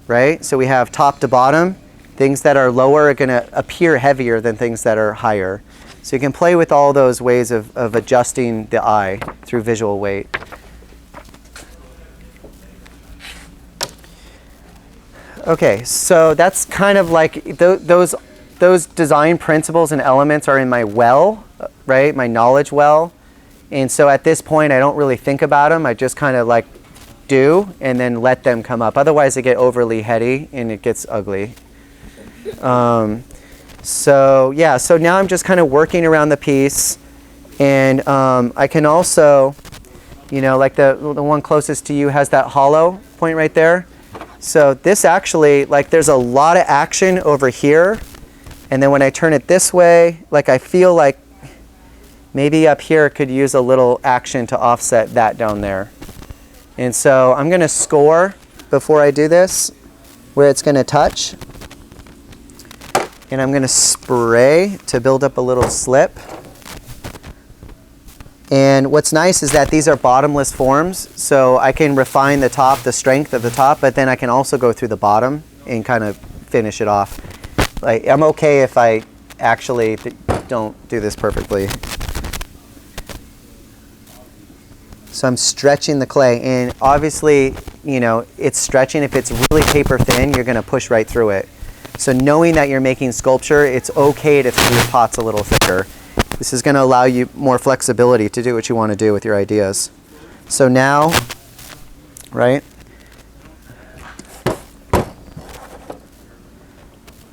right? So we have top to bottom. Things that are lower are going to appear heavier than things that are higher. So you can play with all those ways of adjusting the eye through visual weight. Okay, so that's kind of like those design principles and elements are in my well, right? My knowledge well. And so at this point, I don't really think about them. I just kind of like do and then let them come up. Otherwise, they get overly heady and it gets ugly. So yeah, so now I'm just kind of working around the piece. And I can also, you know, like the one closest to you has that hollow point right there. So this actually, like there's a lot of action over here. And then when I turn it this way, like I feel like maybe up here could use a little action to offset that down there. And so I'm going to score before I do this where it's going to touch. And I'm going to spray to build up a little slip. And what's nice is that these are bottomless forms, so I can refine the top, the strength of the top, but then I can also go through the bottom and kind of finish it off. Like, I'm okay if I actually don't do this perfectly. So I'm stretching the clay, and obviously, you know, it's stretching. If it's really paper thin, you're going to push right through it. So knowing that you're making sculpture, it's okay to throw your pots a little thicker. This is going to allow you more flexibility to do what you want to do with your ideas. So now, right,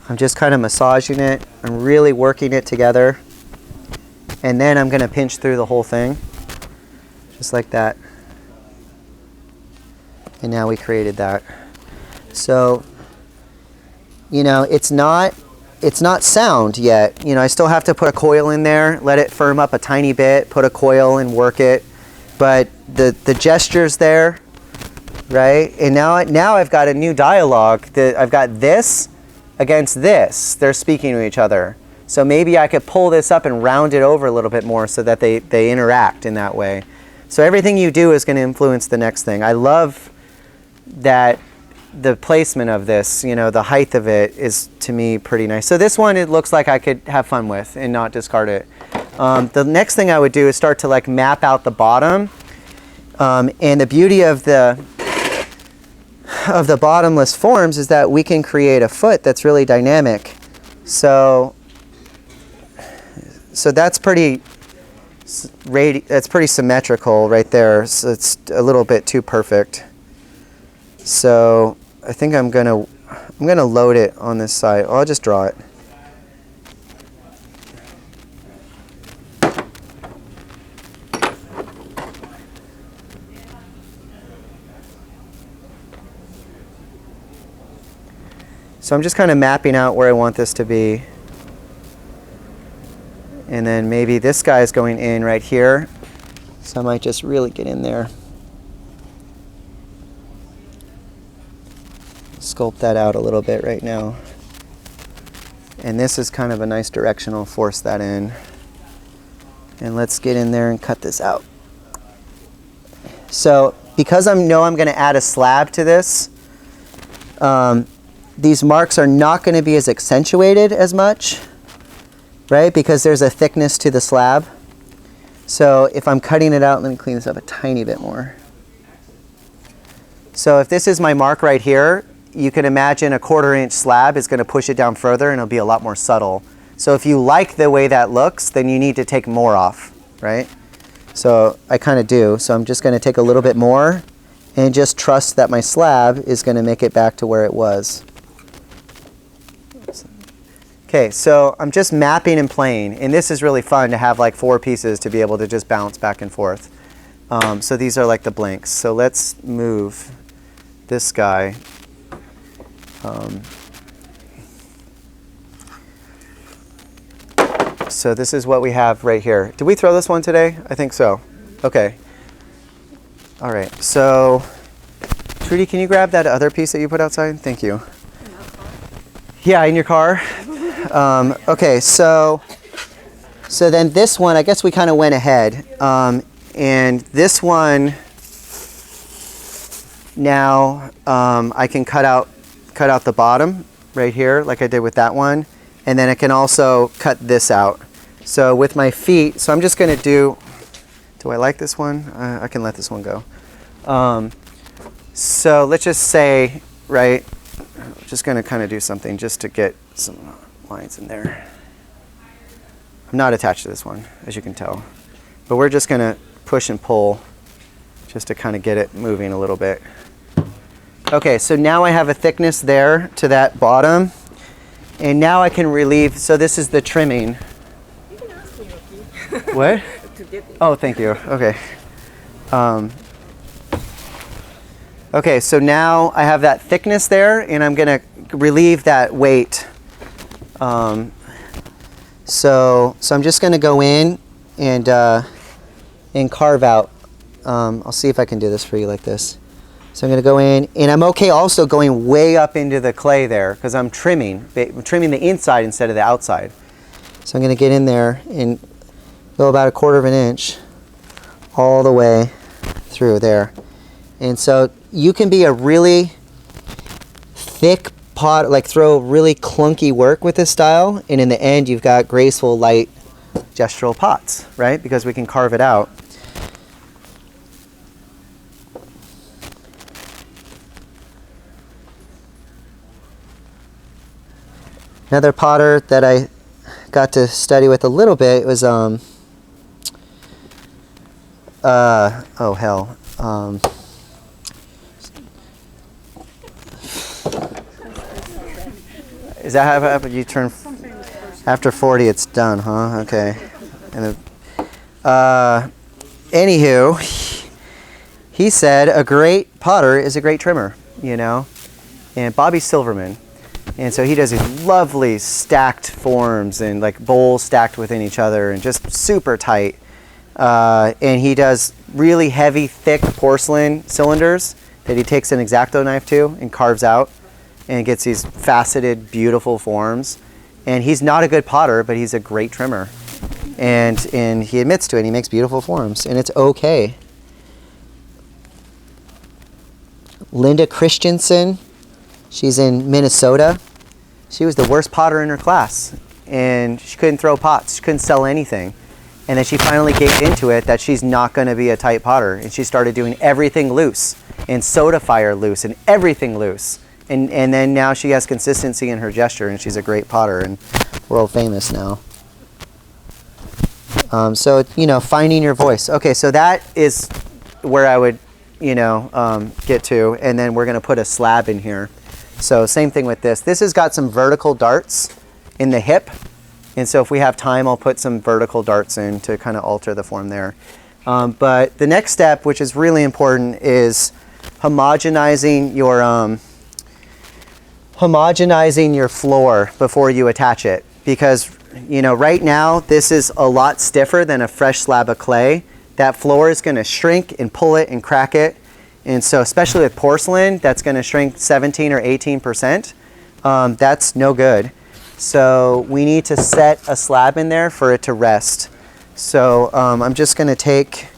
I'm just kind of massaging it. I'm really working it together. And then I'm going to pinch through the whole thing, just like that. And now we created that. So, you know, it's not sound yet. You know, I still have to put a coil in there, let it firm up a tiny bit, put a coil and work it. But the gesture's there, right? And now I've got a new dialogue. I've got this against this. They're speaking to each other. So maybe I could pull this up and round it over a little bit more so that they interact in that way. So everything you do is going to influence the next thing. I love that the placement of this, you know, the height of it is, to me, pretty nice. So this one, it looks like I could have fun with and not discard it. The next thing I would do is start to like map out the bottom. And the beauty of the bottomless forms is that we can create a foot that's really dynamic. So that's pretty symmetrical right there. So it's a little bit too perfect. So I think I'm gonna load it on this side. I'll just draw it. So I'm just kind of mapping out where I want this to be. And then maybe this guy is going in right here. So I might just really get in there. Sculpt that out a little bit right now. And this is kind of a nice direction. I'll force that in. And let's get in there and cut this out. So because I know I'm going to add a slab to this, these marks are not going to be as accentuated as much, right? Because there's a thickness to the slab. So if I'm cutting it out, let me clean this up a tiny bit more. So if this is my mark right here, you can imagine a 1/4 inch slab is going to push it down further and it'll be a lot more subtle. So if you like the way that looks, then you need to take more off, right? So I kind of do. So I'm just going to take a little bit more and just trust that my slab is going to make it back to where it was. Okay, so I'm just mapping and playing, and this is really fun to have like 4 pieces to be able to just bounce back and forth. So these are like the blanks. So let's move this guy. So this is what we have right here. Did we throw this one today? I think so. Okay. All right, so Trudy, can you grab that other piece that you put outside? Thank you. Yeah, in your car. Okay, so then this one, I guess we kind of went ahead, and this one now I can cut out the bottom right here, like I did with that one, and then I can also cut this out. So with my feet, so I'm just going to do I like this one? I can let this one go. So let's just say, right, I'm just going to kind of do something just to get some lines in there. I'm not attached to this one, as you can tell. But we're just going to push and pull just to kind of get it moving a little bit. Okay, so now I have a thickness there to that bottom. And now I can relieve, so this is the trimming.
You can ask me, Ricky.
What?
To get me.
Oh, thank you. Okay. Okay, so now I have that thickness there, and I'm going to relieve that weight. So I'm just going to go in and carve out. I'll see if I can do this for you like this. So I'm going to go in, and I'm okay also going way up into the clay there because I'm trimming the inside instead of the outside. So I'm going to get in there and go about 1/4 inch all the way through there. And so you can be a really thick pot, like throw really clunky work with this style, and in the end you've got graceful, light, gestural pots, right? Because we can carve it out. Another potter that I got to study with a little bit was oh hell. Is that how you turn? After 40, it's done, huh? Okay. And anywho, he said a great potter is a great trimmer, you know. And Bobby Silverman, and so he does these lovely stacked forms and like bowls stacked within each other and just super tight. And he does really heavy, thick porcelain cylinders that he takes an X-Acto knife to and carves out and gets these faceted, beautiful forms. And he's not a good potter, but he's a great trimmer. And he admits to it, and he makes beautiful forms, and it's okay. Linda Christensen, she's in Minnesota. She was the worst potter in her class, and she couldn't throw pots. She couldn't sell anything. And then she finally gave into it that she's not going to be a tight potter, and she started doing everything loose, and soda fire loose, and everything loose. And then now she has consistency in her gesture, and she's a great potter and world famous now. So, you know, finding your voice. Okay, so that is where I would, you know, get to, and then we're going to put a slab in here. So same thing with this. This has got some vertical darts in the hip, and so if we have time, I'll put some vertical darts in to kind of alter the form there. But the next step, which is really important, is homogenizing your floor before you attach it, because you know right now this is a lot stiffer than a fresh slab of clay. That floor is going to shrink and pull it and crack it, and so especially with porcelain that's going to shrink 17 or 18%. That's no good. So we need to set a slab in there for it to rest. So I'm just going to take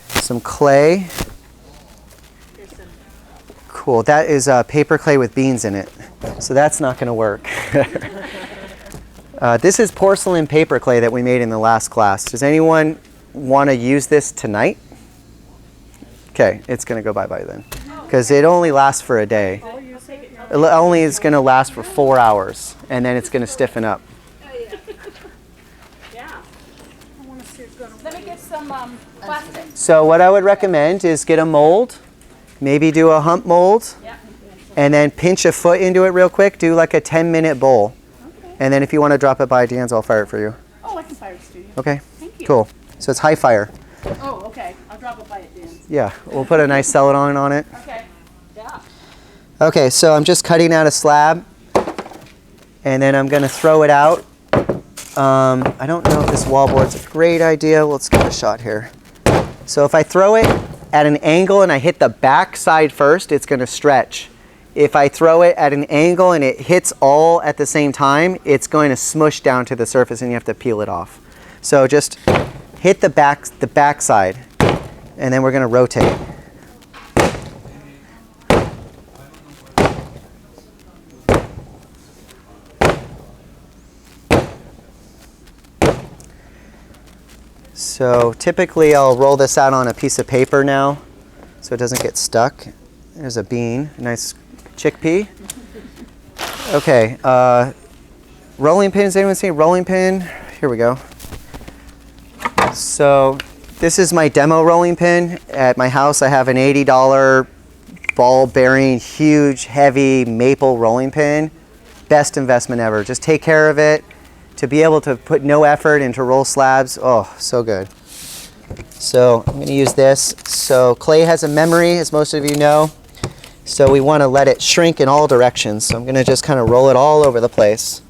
some clay. Cool, that is paper clay with beans in it. So that's not going to work. This is porcelain paper clay that we made in the last class. Does anyone want to use this tonight? Okay, it's going to go bye-bye then. Because it only lasts for a day. It only is going to last for 4 hours, and then it's going to stiffen up.
Yeah. Let me get some plastic.
So what I would recommend is get a mold, maybe do a hump mold,
Yeah.
and then pinch a foot into it real quick. Do like a 10-minute bowl.
Okay.
And then if you want to drop it by Dan's, I'll fire it for you.
Oh, I can fire it to you.
Okay?
Thank you.
Cool. So it's high fire.
Oh, okay. I'll drop it by it, Dan.
Yeah, we'll put a nice celadon on it.
Okay. Yeah.
Okay, so I'm just cutting out a slab, and then I'm going to throw it out. I don't know if this wallboard's a great idea. Let's give it a shot here. So if I throw it at an angle and I hit the back side first, it's going to stretch. If I throw it at an angle and it hits all at the same time, it's going to smush down to the surface and you have to peel it off. So just hit the back side, and then we're going to rotate. So typically I'll roll this out on a piece of paper now so it doesn't get stuck. There's a bean, a nice chickpea. Okay, rolling pins, anyone see a rolling pin? Here we go. So this is my demo rolling pin. At my house I have an $80 ball bearing, huge, heavy maple rolling pin. Best investment ever. Just take care of it. To be able to put no effort into roll slabs, oh, so good. So I'm going to use this. So clay has a memory, as most of you know. So we want to let it shrink in all directions. So I'm going to just kind of roll it all over the place.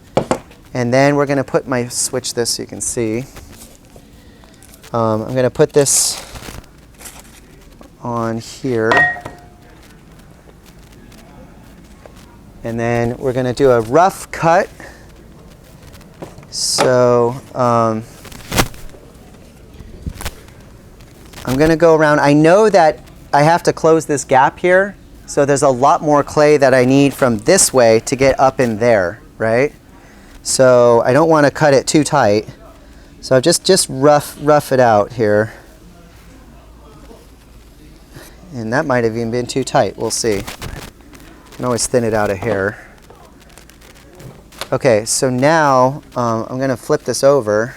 And then we're going to put switch this so you can see. I'm going to put this on here. And then we're going to do a rough cut. So I'm going to go around. I know that I have to close this gap here. So there's a lot more clay that I need from this way to get up in there, right? So I don't want to cut it too tight. So just rough it out here. And that might have even been too tight. We'll see. You can always thin it out a hair. Okay, so now I'm going to flip this over.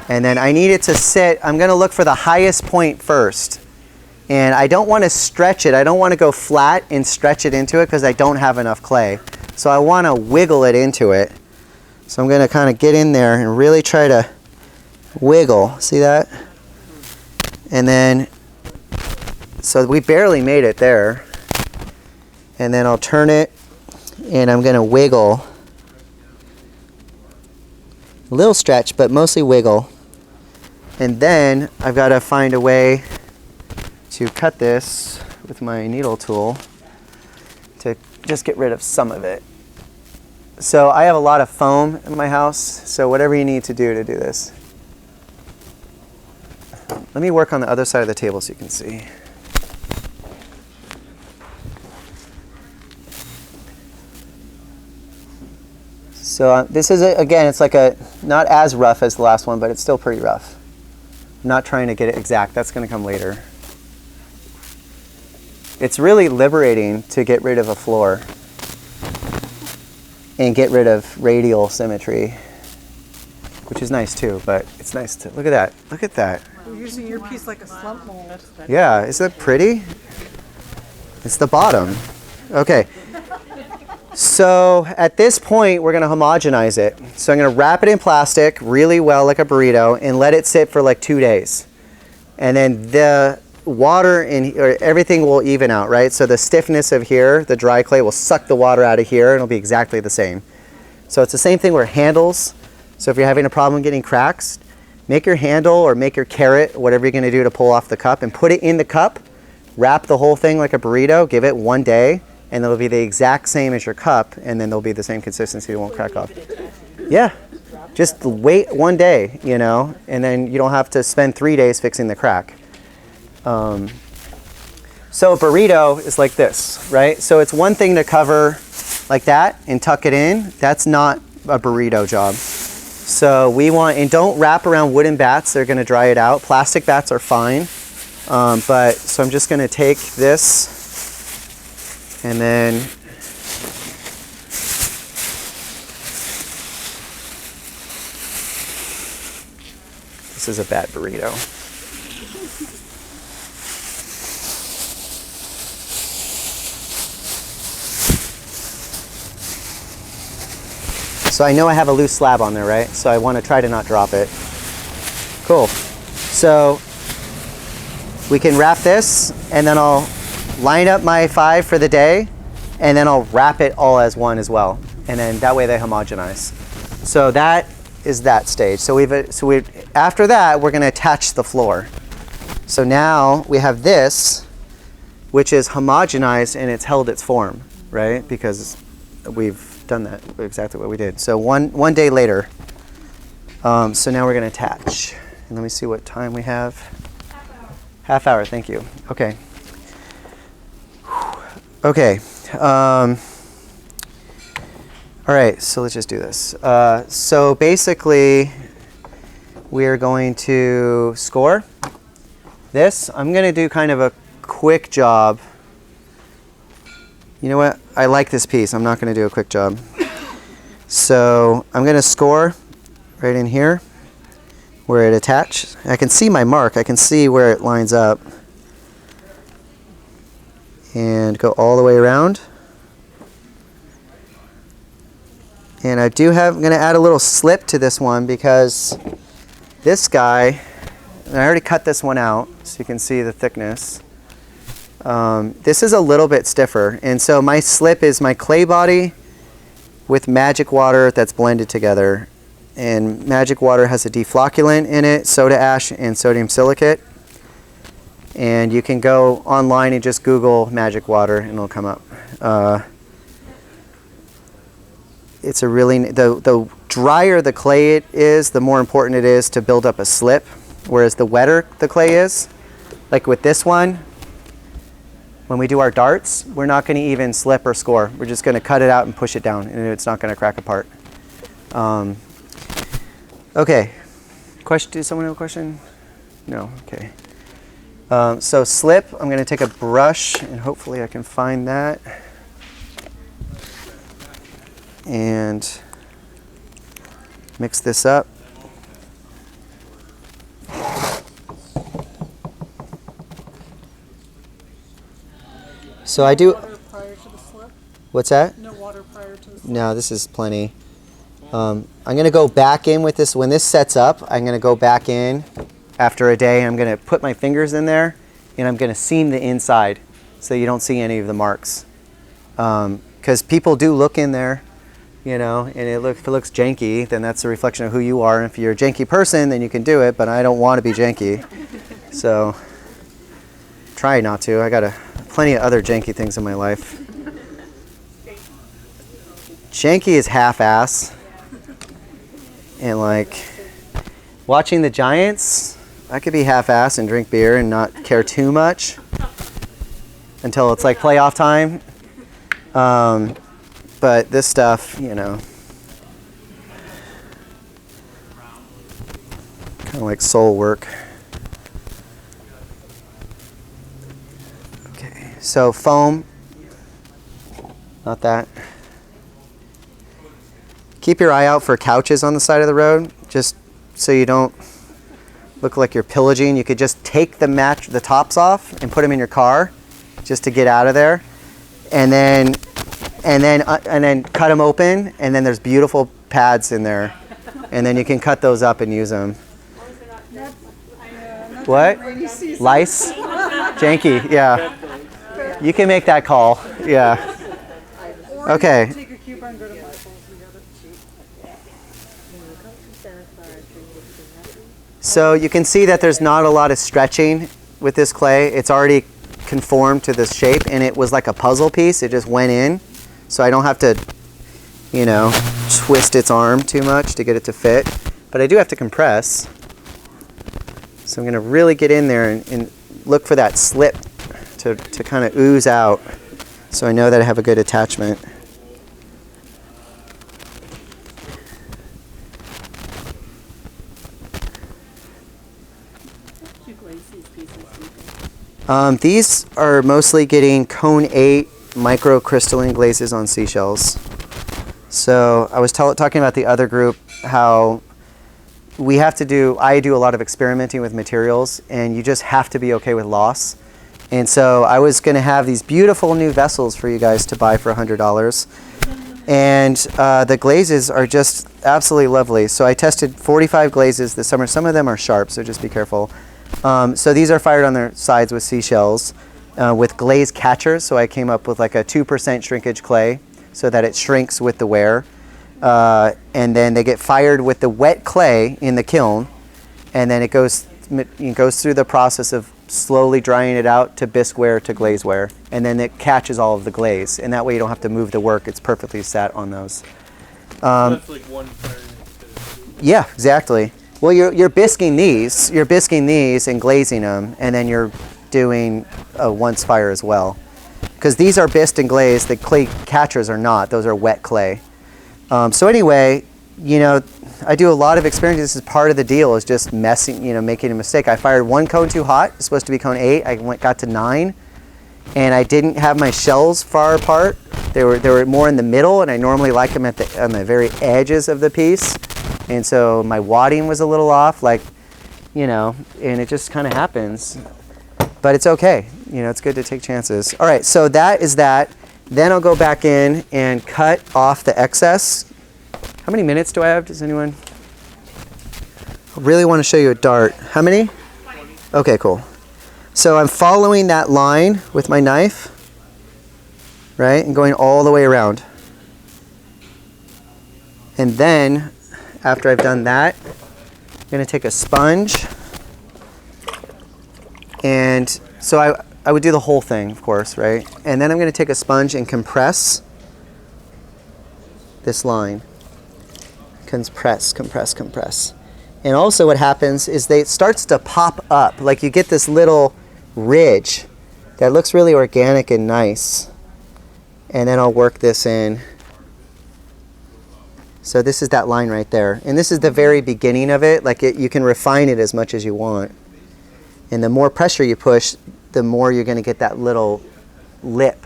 And then I need it to sit. I'm going to look for the highest point first. And I don't want to stretch it. I don't want to go flat and stretch it into it because I don't have enough clay. So I want to wiggle it into it. So I'm going to kind of get in there and really try to wiggle. See that? And then, so we barely made it there. And then I'll turn it and I'm going to wiggle. A little stretch, but mostly wiggle. And then I've got to find a way to cut this with my needle tool to just get rid of some of it. So I have a lot of foam in my house, so whatever you need to do this. Let me work on the other side of the table so you can see. So this is, again, it's like not as rough as the last one, but it's still pretty rough. I'm not trying to get it exact. That's going to come later. It's really liberating to get rid of a floor and get rid of radial symmetry, which is nice too, but it's nice to, look at that. Look at that.
You're using your piece like a slump mold.
Yeah, is that pretty? It's the bottom. Okay. So at this point, we're going to homogenize it. So I'm going to wrap it in plastic really well like a burrito and let it sit for like 2 days. And then the water or everything will even out, right? So the stiffness of here, the dry clay, will suck the water out of here and it'll be exactly the same. So it's the same thing with handles. So if you're having a problem getting cracks, make your handle or make your carrot, whatever you're going to do to pull off the cup, and put it in the cup. Wrap the whole thing like a burrito, give it 1 day, and it'll be the exact same as your cup, and then they'll be the same consistency, it won't crack off. Yeah, just wait 1 day, you know, and then you don't have to spend 3 days fixing the crack. So a burrito is like this, right? So it's one thing to cover like that and tuck it in. That's not a burrito job. So we want, and don't wrap around wooden bats, they're going to dry it out. Plastic bats are fine. So I'm just going to take this and then this is a bad burrito. So I know I have a loose slab on there, right? So I want to try to not drop it. Cool. So we can wrap this, and then I'll line up my 5 for the day, and then I'll wrap it all as one as well. And then that way they homogenize. So that is that stage. So after that, we're going to attach the floor. So now we have this, which is homogenized and it's held its form, right? Because we've done that, exactly what we did. So one day later, so now we're going to attach. And let me see what time we have. Half hour, thank you. Okay. Okay. All right, so let's just do this. So basically, we're going to score this. I'm going to do kind of a quick job. You know what? I like this piece. I'm not going to do a quick job. So I'm going to score right in here where it attached. I can see my mark. I can see where it lines up. And go all the way around. And I'm going to add a little slip to this one because this guy, and I already cut this one out so you can see the thickness. This is a little bit stiffer. And so my slip is my clay body with magic water that's blended together. And magic water has a deflocculant in it, soda ash, and sodium silicate. And you can go online and just Google magic water and it'll come up. It's a really, the drier the clay it is, the more important it is to build up a slip. Whereas the wetter the clay is, like with this one, when we do our darts, we're not going to even slip or score. We're just going to cut it out and push it down, and it's not going to crack apart. Okay. Question? Does someone have a question? No. Okay. So slip, I'm going to take a brush, and hopefully I can find that. And mix this up. So I do.
Water prior to the slip?
What's that?
No water prior to the slip?
No, this is plenty. I'm going to go back in with this. When this sets up, I'm going to go back in after a day. I'm going to put my fingers in there, and I'm going to seam the inside so you don't see any of the marks. Because people do look in there, you know, and if it looks janky, then that's a reflection of who you are. And if you're a janky person, then you can do it, but I don't want to be janky. So try not to. I got plenty of other janky things in my life. Janky is half-ass. And like watching the Giants, I could be half-ass and drink beer and not care too much until it's like playoff time. But this stuff, you know, kind of like soul work. Okay, so foam, not that. Keep your eye out for couches on the side of the road, just so you don't look like you're pillaging. You could just take the tops off and put them in your car, just to get out of there, and then cut them open, and then there's beautiful pads in there, and then you can cut those up and use them. What? Lice? Janky, yeah. You can make that call, yeah. Okay.
Take a cube and go to Michael's. We got it cheap.
So you can see that there's not a lot of stretching with this clay. It's already conformed to this shape, and it was like a puzzle piece. It just went in. So I don't have to, you know, twist its arm too much to get it to fit. But I do have to compress. So I'm going to really get in there and look for that slip to kind of ooze out so I know that I have a good attachment. These are mostly getting cone 8 microcrystalline glazes on seashells. So I was talking about the other group, how I do a lot of experimenting with materials, and you just have to be okay with loss. And so I was going to have these beautiful new vessels for you guys to buy for $100. And the glazes are just absolutely lovely. So I tested 45 glazes this summer. Some of them are sharp, so just be careful. So these are fired on their sides with seashells with glaze catchers. So I came up with like a 2% shrinkage clay so that it shrinks with the wear. And then they get fired with the wet clay in the kiln, and then it goes through the process of slowly drying it out to bisqueware to glazeware, and then it catches all of the glaze, and that way you don't have to move the work. It's perfectly sat on those.
That's like one fire instead of two.
Yeah, exactly. Well, you're bisquing these and glazing them, and then you're doing a once fire as well. Because these are bisqued and glazed, the clay catchers are not. Those are wet clay. So anyway, you know, I do a lot of experience. This is part of the deal, is just messing, you know, making a mistake. I fired one cone too hot. It's supposed to be cone 8. I got to 9, and I didn't have my shells far apart. They were more in the middle, and I normally like them on the very edges of the piece. And so my wadding was a little off, like, you know, and it just kind of happens. But it's okay. You know, it's good to take chances. All right, so that is that. Then I'll go back in and cut off the excess. How many minutes do I have? Does anyone? I really want to show you a dart. How many?
20.
Okay, cool. So I'm following that line with my knife, right, and going all the way around. And then, after I've done that, I'm going to take a sponge. And so I would do the whole thing, of course, right? And then I'm going to take a sponge and compress this line. Compress, compress, compress. And also what happens is it starts to pop up. Like you get this little ridge that looks really organic and nice. And then I'll work this in. So this is that line right there. And this is the very beginning of it. Like you can refine it as much as you want. And the more pressure you push, the more you're going to get that little lip.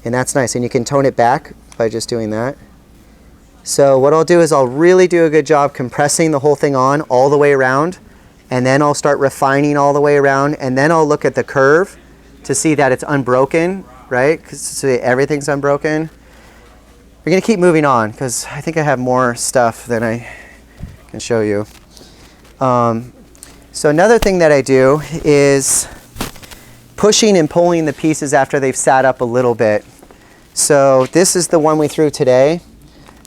And that's nice. And you can tone it back by just doing that. So what I'll do is I'll really do a good job compressing the whole thing on all the way around. And then I'll start refining all the way around. And then I'll look at the curve to see that it's unbroken, right? So everything's unbroken. We're going to keep moving on because I think I have more stuff than I can show you. So another thing that I do is pushing and pulling the pieces after they've sat up a little bit. So this is the one we threw today.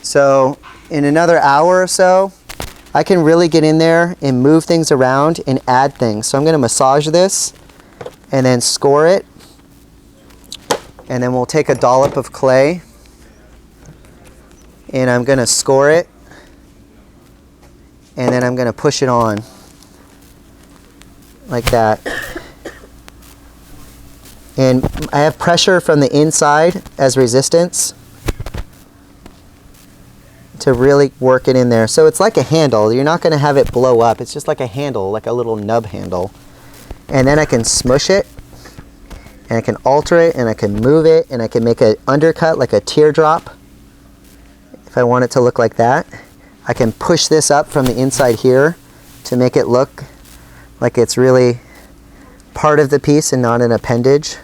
So in another hour or so, I can really get in there and move things around and add things. So I'm going to massage this and then score it. And then we'll take a dollop of clay and I'm going to score it. And then I'm going to push it on like that. And I have pressure from the inside as resistance to really work it in there. So it's like a handle. You're not going to have it blow up. It's just like a handle, like a little nub handle. And then I can smush it, and I can alter it, and I can move it, and I can make an undercut like a teardrop if I want it to look like that. I can push this up from the inside here to make it look like it's really part of the piece and not an appendage,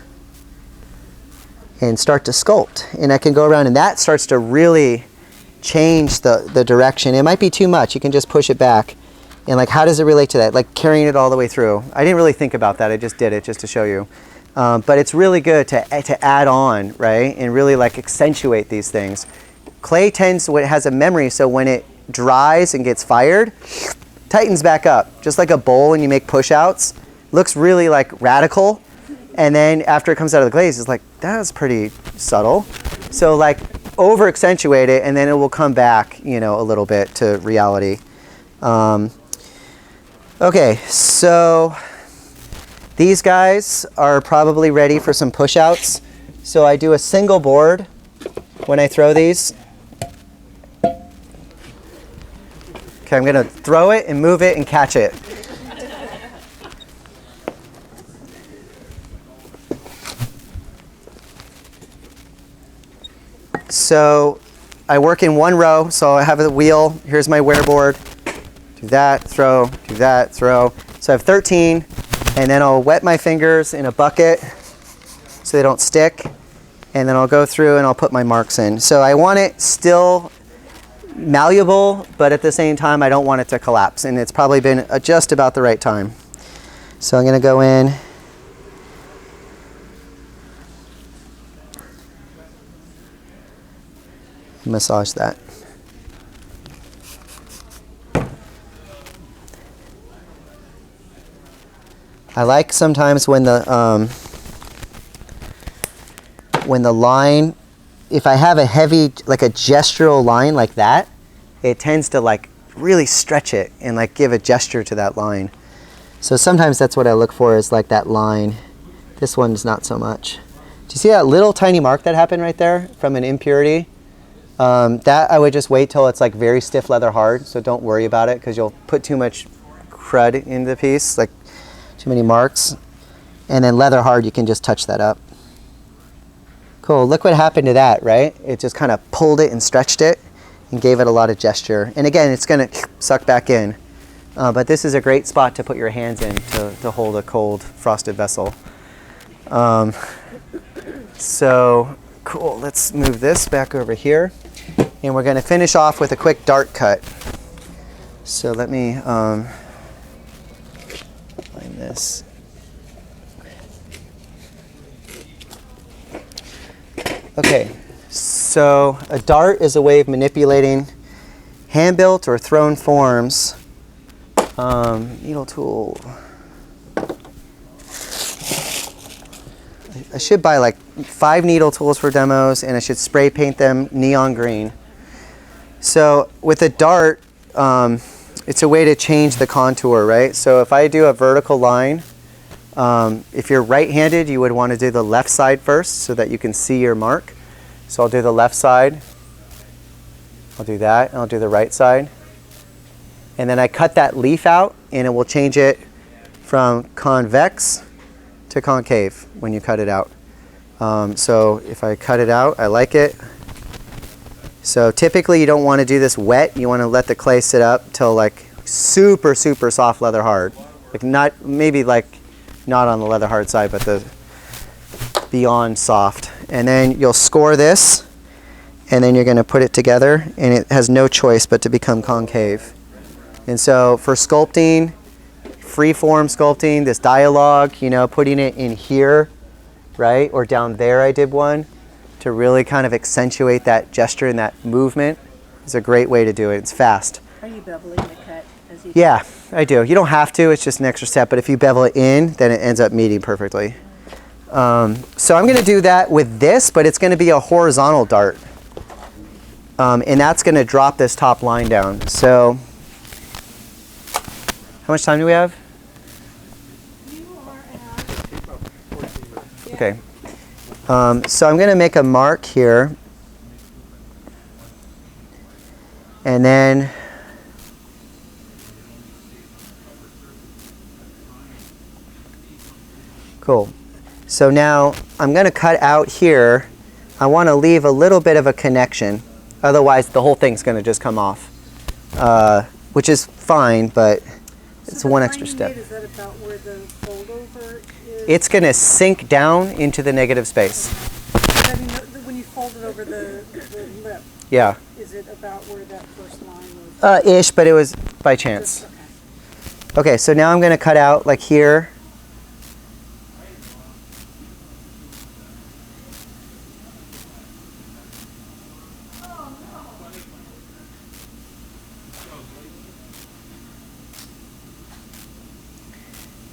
and start to sculpt. And I can go around, and that starts to really change the direction. It might be too much. You can just push it back. And like, how does it relate to that? Like carrying it all the way through. I didn't really think about that. I just did it just to show you. But it's really good to add on, right? And really like accentuate these things. Clay has a memory, so when it dries and gets fired, tightens back up. Just like a bowl when you make push-outs. Looks really like radical. And then after it comes out of the glaze, it's like, that was pretty subtle. So like over accentuate it, and then it will come back, you know, a little bit to reality. Okay, so these guys are probably ready for some push-outs. So I do a single board when I throw these. Okay, I'm going to throw it and move it and catch it. So I work in one row, so I have the wheel. Here's my wear board. Do that, throw, do that, throw. So I have 13, and then I'll wet my fingers in a bucket so they don't stick. And then I'll go through and I'll put my marks in. So I want it still malleable, but at the same time I don't want it to collapse. And it's probably been just about the right time. So I'm going to go in. Massage that. I like sometimes when the line, if I have a heavy, like a gestural line like that, it tends to like really stretch it and like give a gesture to that line. So sometimes that's what I look for, is like that line. This one's not so much. Do you see that little tiny mark that happened right there from an impurity? That I would just wait till it's like very stiff leather hard, so don't worry about it, because you'll put too much crud into the piece, like too many marks. And then leather hard, you can just touch that up. Cool, look what happened to that, right? It just kind of pulled it and stretched it and gave it a lot of gesture. And again, it's gonna suck back in. But this is a great spot to put your hands in to hold a cold frosted vessel. So cool, let's move this back over here. And we're gonna finish off with a quick dart cut. So let me line this. Okay, so a dart is a way of manipulating hand-built or thrown forms. Needle tool. I should buy like 5 needle tools for demos, and I should spray paint them neon green. So with a dart, it's a way to change the contour, right? So if I do a vertical line, if you're right-handed, you would want to do the left side first so that you can see your mark. So I'll do the left side, I'll do that, and I'll do the right side. And then I cut that leaf out, and it will change it from convex to concave when you cut it out. So if I cut it out, I like it. So typically you don't want to do this wet. You want to let the clay sit up till like super, super soft leather hard. Like not, maybe like not on the leather hard side, but the beyond soft. And then you'll score this, and then you're going to put it together, and it has no choice but to become concave. And so for sculpting, free-form sculpting, this dialogue, you know, putting it in here, right, or down there I did one, to really kind of accentuate that gesture and that movement is a great way to do it. It's fast.
Are you beveling the cut as you
Yeah, I do. You don't have to, it's just an extra step, but if you bevel it in, then it ends up meeting perfectly. So I'm going to do that with this, but it's going to be a horizontal dart. And that's going to drop this top line down. So how much time do we have?
You are at
Okay. So I'm going to make a mark here. And then cool. So now I'm going to cut out here. I want to leave a little bit of a connection. Otherwise, the whole thing's going to just come off, which is fine, but it's one extra step.
Is that about where the fold over is?
It's going to sink down into the negative space.
I mean, when you fold it over the lip,
Yeah.
is it about where that first line was?
Ish, but it was by chance. Okay, so now I'm going to cut out like here.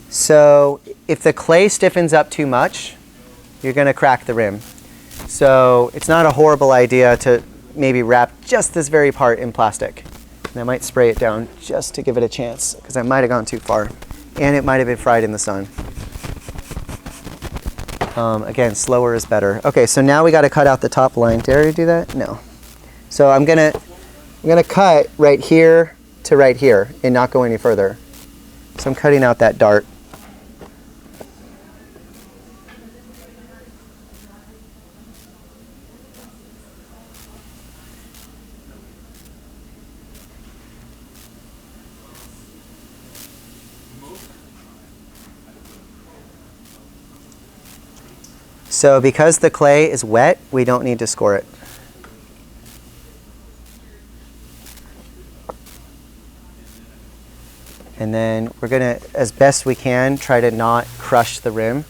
So if the clay stiffens up too much, you're going to crack the rim. So it's not a horrible idea to maybe wrap just this very part in plastic. And I might spray it down just to give it a chance, because I might have gone too far. And it might have been fried in the sun. Again, slower is better. Okay, so now we got to cut out the top line. Did I already do that? No. So I'm gonna cut right here to right here and not go any further. So I'm cutting out that dart. So because the clay is wet, we don't need to score it. And then we're going to, as best we can, try to not crush the rim.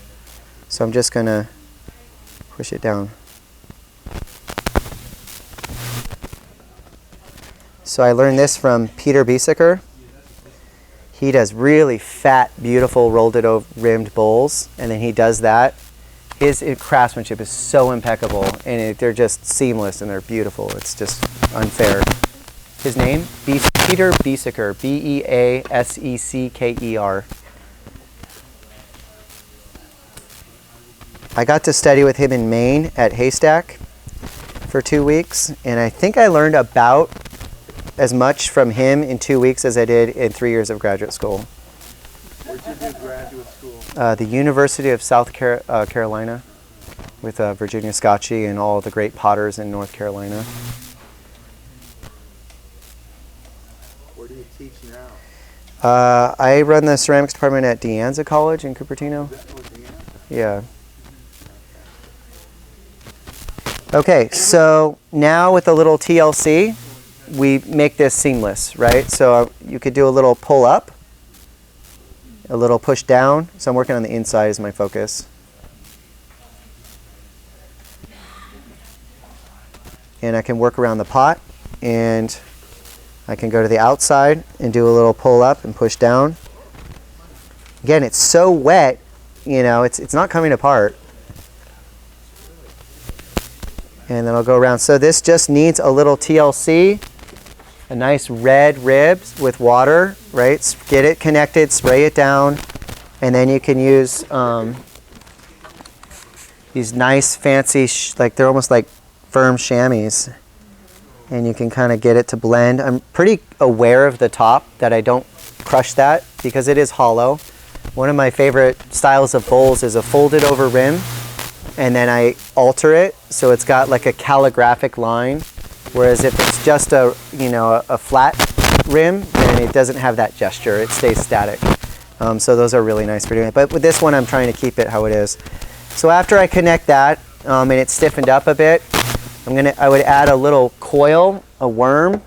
So I'm just going to push it down. So I learned this from Peter Biesecker. he does really fat, beautiful, rolled it over rimmed bowls, and then he does that. His craftsmanship is so impeccable, and they're just seamless and they're beautiful. It's just unfair. His name? Peter Biesecker, Beasecker. I got to study with him in Maine at Haystack for 2 weeks, and I think I learned about as much from him in 2 weeks as I did in 3 years of graduate school.
Where'd you do graduate school?
The University of South Carolina with Virginia Scotchy and all the great potters in North Carolina.
Where do you teach now?
I run the ceramics department at De Anza College in Cupertino. Yeah. Okay, so now with a little TLC, we make this seamless, right? So you could do a little pull up, a little push down. So I'm working on the inside as my focus. And I can work around the pot, and I can go to the outside and do a little pull up and push down. Again, it's so wet, you know, it's not coming apart. And then I'll go around. So this just needs a little TLC, a nice red ribs with water, right? Get it connected, spray it down, and then you can use these nice fancy, like they're almost like firm chamois, and you can kind of get it to blend. I'm pretty aware of the top that I don't crush that because it is hollow. One of my favorite styles of bowls is a folded over rim, and then I alter it so it's got like a calligraphic line, whereas if it's just a flat rim, then it doesn't have that gesture, it stays static. So those are really nice for doing it, but with this one I'm trying to keep it how it is. So after I connect that and it's stiffened up a bit, I would add a little coil, a worm,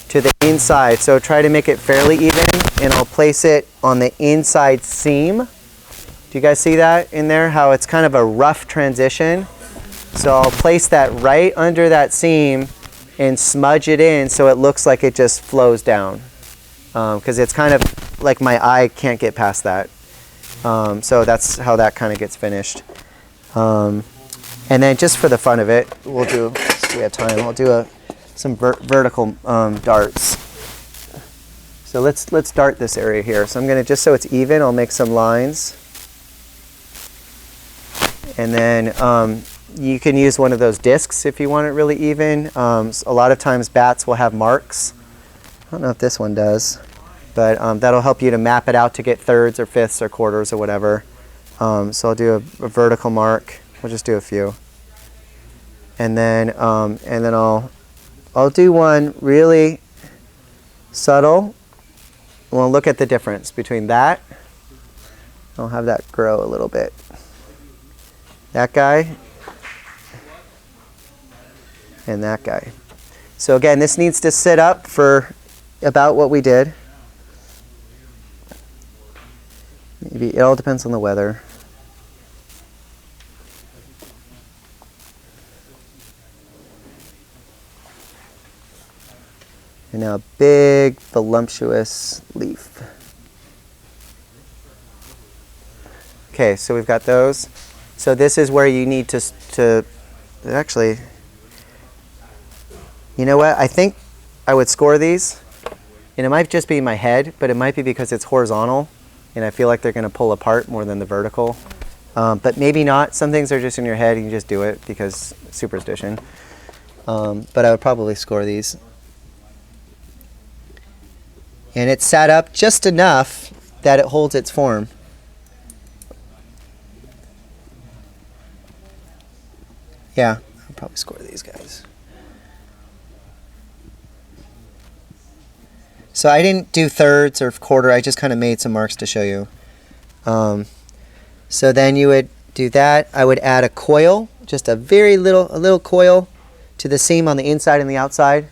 to the inside. So try to make it fairly even, and I'll place it on the inside seam. Do you guys see that in there? How it's kind of a rough transition. So I'll place that right under that seam and smudge it in so it looks like it just flows down. Because it's kind of like my eye can't get past that. So that's how that kind of gets finished. And then just for the fun of it, we'll do, if we have time, I'll do some vertical darts. So let's dart this area here. So I'm going to, just so it's even, I'll make some lines. And then you can use one of those discs if you want it really even. A lot of times bats will have marks. I don't know if this one does, but that'll help you to map it out to get thirds or fifths or quarters or whatever. So I'll do a vertical mark. We'll just do a few. And then I'll do one really subtle. We'll look at the difference between that. I'll have that grow a little bit. That guy and that guy. So again, this needs to sit up for about what we did. Maybe it all depends on the weather. And now a big, voluptuous leaf. Okay, so we've got those. So this is where you need to actually, you know what? I think I would score these, and it might just be in my head, but it might be because it's horizontal, and I feel like they're going to pull apart more than the vertical. But maybe not. Some things are just in your head, and you just do it because superstition. But I would probably score these. And it's sat up just enough that it holds its form. Yeah, I'll probably score these guys. So I didn't do thirds or quarter, I just kind of made some marks to show you. So then you would do that. I would add a coil, just a little coil to the seam on the inside and the outside.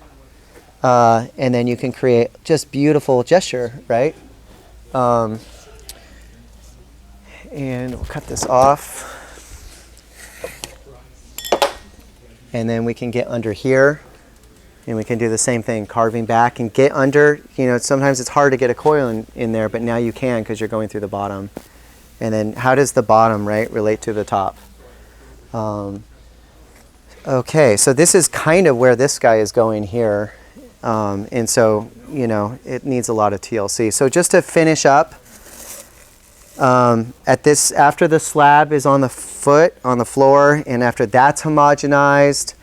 And then you can create just beautiful gesture, right? And we'll cut this off. And then we can get under here. And we can do the same thing, carving back and get under, sometimes it's hard to get a coil in there, but now you can because you're going through the bottom. And then how does the bottom, right, relate to the top? Okay, so this is kind of where this guy is going here. And so, it needs a lot of TLC. So just to finish up, after the slab is on the floor, and after that's homogenized,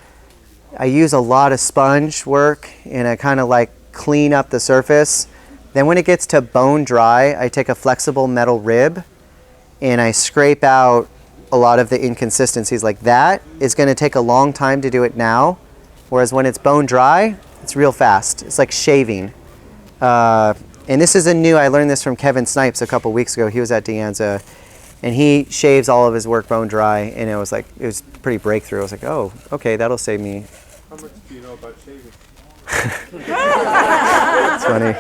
I use a lot of sponge work and I kind of like clean up the surface. Then when it gets to bone dry, I take a flexible metal rib and I scrape out a lot of the inconsistencies. Like that is going to take a long time to do it now, whereas when it's bone dry, it's real fast. It's like shaving. And this is I learned this from Kevin Snipes a couple weeks ago. He was at De Anza, and he shaves all of his work bone dry, and it was pretty breakthrough. I was like, oh, okay, that'll save me.
How much do you know about shaving?
It's funny.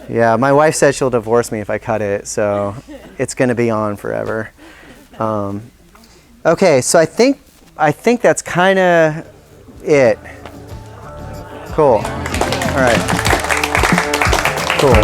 Yeah, my wife said she'll divorce me if I cut it, so it's going to be on forever. Okay, so I think that's kind of it. Cool. All right. Cool.